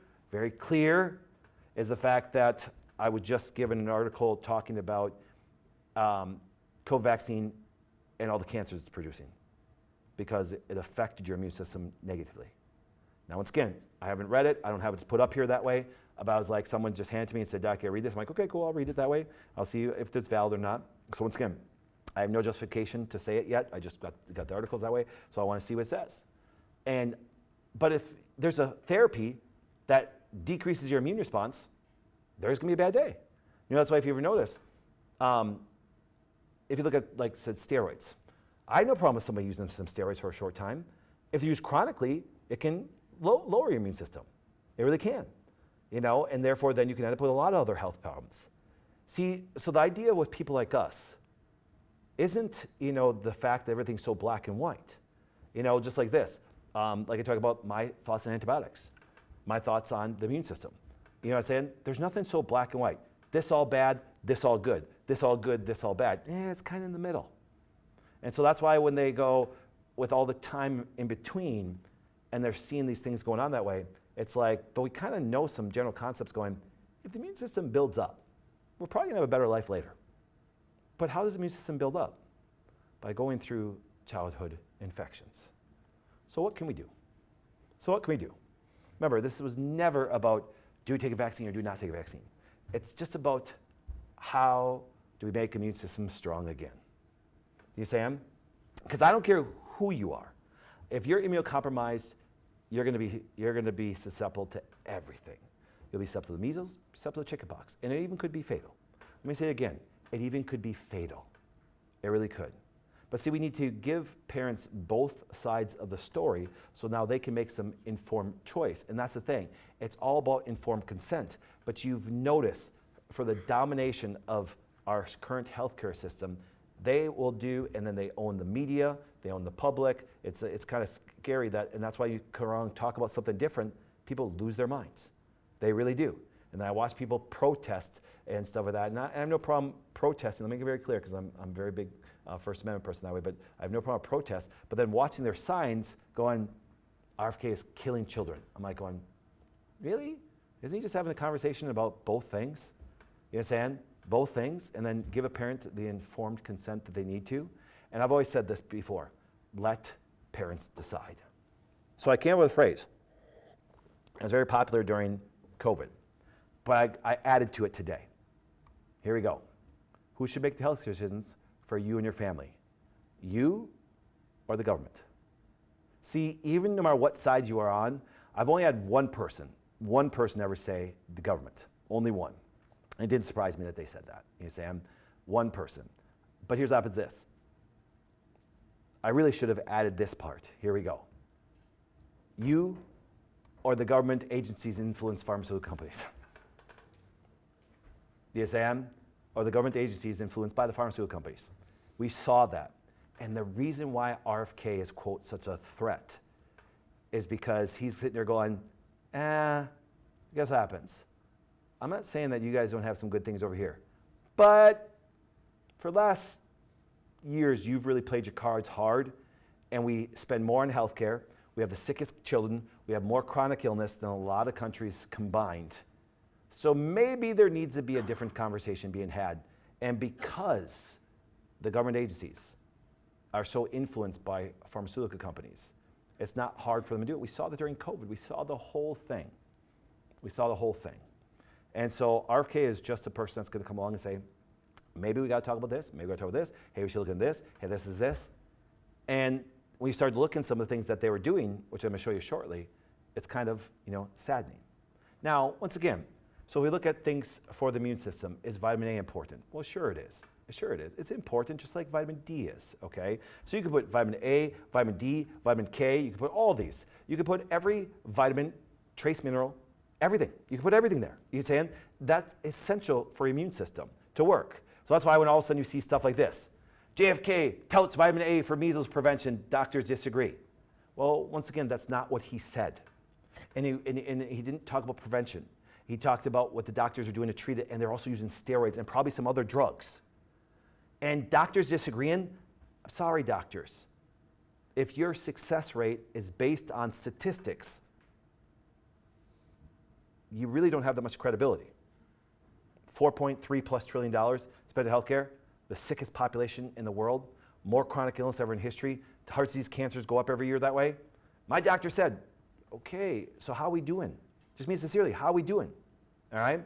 is the fact that I was just given an article talking about COVID vaccine and all the cancers it's producing because it affected your immune system negatively. Now, once again, I haven't read it. I don't have it put up here that way. But I was like, someone just handed it to me and said, Doc, can I read this? I'm like, okay, cool, I'll read it that way. I'll see if it's valid or not. So once again, I have no justification to say it yet. I just got the articles that way, so I want to see what it says. But if there's a therapy that decreases your immune response, there's going to be a bad day. That's why if you ever notice, if you look at, like I said, steroids, I have no problem with somebody using some steroids for a short time. If you use chronically, it can lower your immune system. It really can. And therefore then you can end up with a lot of other health problems. See, so the idea with people like us isn't, the fact that everything's so black and white. Just like this. Like I talk about my thoughts on antibiotics, my thoughts on the immune system. You know what I'm saying? There's nothing so black and white. This all bad, this all good. This all good, this all bad. It's kind of in the middle. And so that's why when they go with all the time in between and they're seeing these things going on that way, it's like, but we kind of know some general concepts going, if the immune system builds up, we're probably going to have a better life later. But how does the immune system build up? By going through childhood infections. So what can we do? Remember, this was never about do we take a vaccine or do not take a vaccine. It's just about how do we make immune system strong again. Do you understand? Because I don't care who you are. If you're immunocompromised, you're going to be susceptible to everything. You'll be susceptible to measles, susceptible to chickenpox, and it even could be fatal. Let me say it again. It even could be fatal. It really could. But see, we need to give parents both sides of the story so now they can make some informed choice. And that's the thing. It's all about informed consent. But you've noticed for the domination of our current healthcare system, they will do, and then they own the media, they own the public. It's kind of scary and that's why you come around and talk about something different, people lose their minds. They really do. And I watch people protest and stuff like that. And I have no problem protesting. Let me make it very clear because I'm a very big First Amendment person that way, but I have no problem with protest. But then watching their signs going, RFK is killing children. I'm like going, really? Isn't he just having a conversation about both things? You understand? Both things, and then give a parent the informed consent that they need to. And I've always said this before, let parents decide. So I came up with a phrase. It was very popular during COVID, but I added to it today. Here we go. Who should make the health decisions for you and your family? You or the government? See, even no matter what sides you are on, I've only had one person ever say the government, only one. And it didn't surprise me that they said that. You say, I'm one person. But here's what happens this. I really should have added this part. Here we go. You or the government agencies influence pharmaceutical companies. The SAM or the government agencies influenced by the pharmaceutical companies. We saw that. And the reason why RFK is, quote, such a threat is because he's sitting there going, guess what happens? I'm not saying that you guys don't have some good things over here, but for the last years, you've really played your cards hard, and we spend more on healthcare. We have the sickest children. We have more chronic illness than a lot of countries combined. So maybe there needs to be a different conversation being had. And because the government agencies are so influenced by pharmaceutical companies, it's not hard for them to do it. We saw that during COVID. We saw the whole thing. And so RFK is just a person that's going to come along and say, maybe we got to talk about this. Maybe we got to talk about this. Hey, we should look at this. Hey, this is this. And when you start to look at some of the things that they were doing, which I'm going to show you shortly, it's kind of, saddening. Now, once again, so we look at things for the immune system. Is vitamin A important? Well, sure it is. Sure it is. It's important just like vitamin D is, okay? So you can put vitamin A, vitamin D, vitamin K, you can put all these. You can put every vitamin, trace mineral, everything. You can put everything there. You saying that's essential for your immune system to work. So that's why when all of a sudden you see stuff like this, JFK touts vitamin A for measles prevention, doctors disagree. Well, once again, that's not what he said. And he didn't talk about prevention. He talked about what the doctors are doing to treat it, and they're also using steroids and probably some other drugs. And doctors disagreeing, I'm sorry, doctors. If your success rate is based on statistics, you really don't have that much credibility. $4.3+ trillion spent on healthcare, the sickest population in the world, more chronic illness ever in history, heart disease, cancers go up every year that way. My doctor said, okay, so how are we doing? Just me sincerely, how are we doing? All right,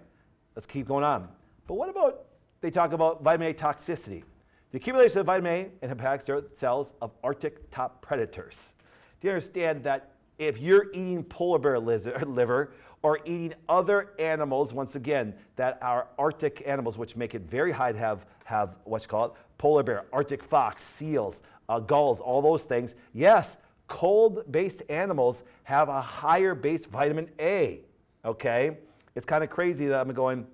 let's keep going on. But what about, they talk about vitamin A toxicity. The accumulation of vitamin A in hepatic cells of Arctic top predators. Do you understand that if you're eating polar bear liver or eating other animals, once again, that are Arctic animals, which make it very high to have what's called polar bear, Arctic fox, seals, gulls, all those things, yes, cold-based animals have a higher base vitamin A, okay? It's kind of crazy that I'm going,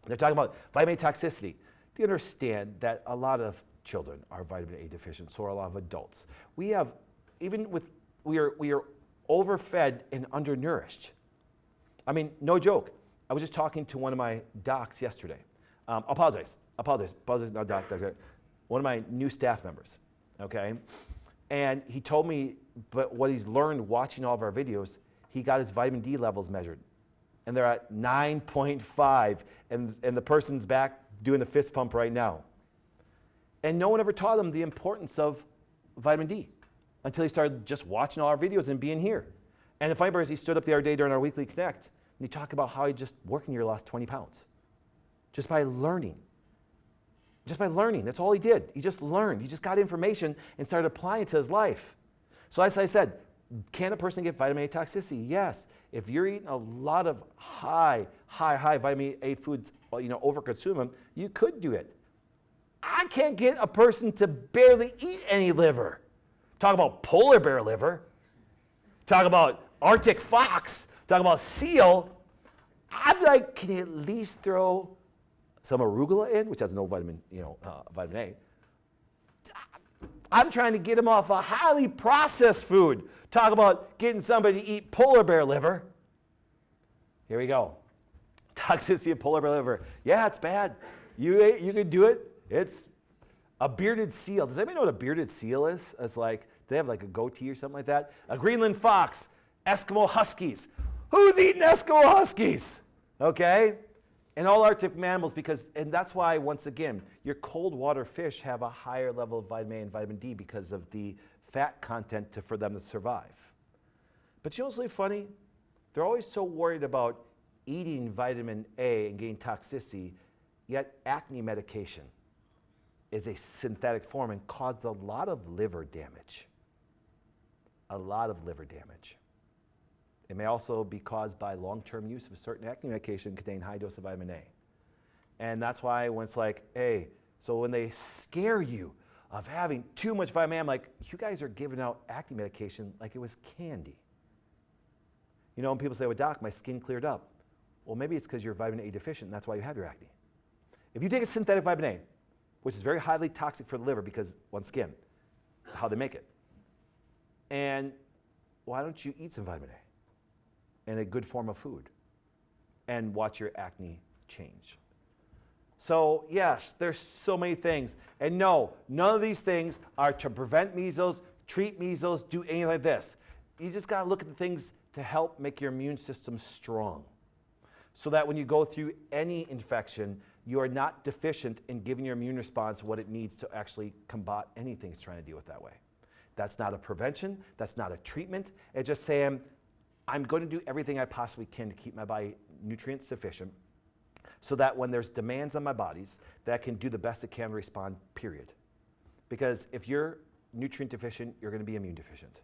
they're talking about vitamin A toxicity. Do you understand that a lot of children are vitamin A deficient, so are a lot of adults. We are overfed and undernourished. I mean, no joke. I was just talking to one of my docs yesterday. Apologize, not doctor. One of my new staff members, okay? And he told me, but what he's learned watching all of our videos, he got his vitamin D levels measured. And they're at 9.5, and the person's back doing the fist pump right now. And no one ever taught him the importance of vitamin D until he started just watching all our videos and being here. And the funny part is he stood up the other day during our weekly Connect, and he talked about how he just working here lost 20 pounds. Just by learning. That's all he did. He just learned. He just got information and started applying it to his life. So as I said, can a person get vitamin A toxicity? Yes. If you're eating a lot of high vitamin A foods, overconsume them, you could do it. I can't get a person to barely eat any liver. Talk about polar bear liver. Talk about Arctic fox. Talk about seal. I'm like, can you at least throw some arugula in, which has no vitamin, vitamin A. I'm trying to get him off a highly processed food. Talk about getting somebody to eat polar bear liver. Here we go. Toxicity of polar bear liver. Yeah, it's bad. You can do it. It's a bearded seal. Does anybody know what a bearded seal is? It's like, do they have like a goatee or something like that? A Greenland fox, Eskimo huskies. Who's eating Eskimo huskies? Okay? And all Arctic mammals, and that's why, once again, your cold water fish have a higher level of vitamin A and vitamin D because of the fat content for them to survive. But you know what's really funny? They're always so worried about eating vitamin A and getting toxicity, yet acne medication is a synthetic form and caused a lot of liver damage. A lot of liver damage. It may also be caused by long-term use of a certain acne medication containing high dose of vitamin A. And that's why when it's like, hey, so when they scare you, of having too much vitamin A. I'm like, you guys are giving out acne medication like it was candy. You know, when people say, well, doc, my skin cleared up. Well, maybe it's because you're vitamin A deficient, and that's why you have your acne. If you take a synthetic vitamin A, which is very highly toxic for the liver because, once again, how they make it, and why don't you eat some vitamin A in a good form of food and watch your acne change? So yes, there's so many things. And no, none of these things are to prevent measles, treat measles, do anything like this. You just gotta look at the things to help make your immune system strong, so that when you go through any infection, you are not deficient in giving your immune response what it needs to actually combat anything it's trying to deal with that way. That's not a prevention, that's not a treatment. It's just saying, I'm going to do everything I possibly can to keep my body nutrient sufficient, so that when there's demands on my bodies, that I can do the best it can to respond, period. Because if you're nutrient deficient, you're going to be immune deficient.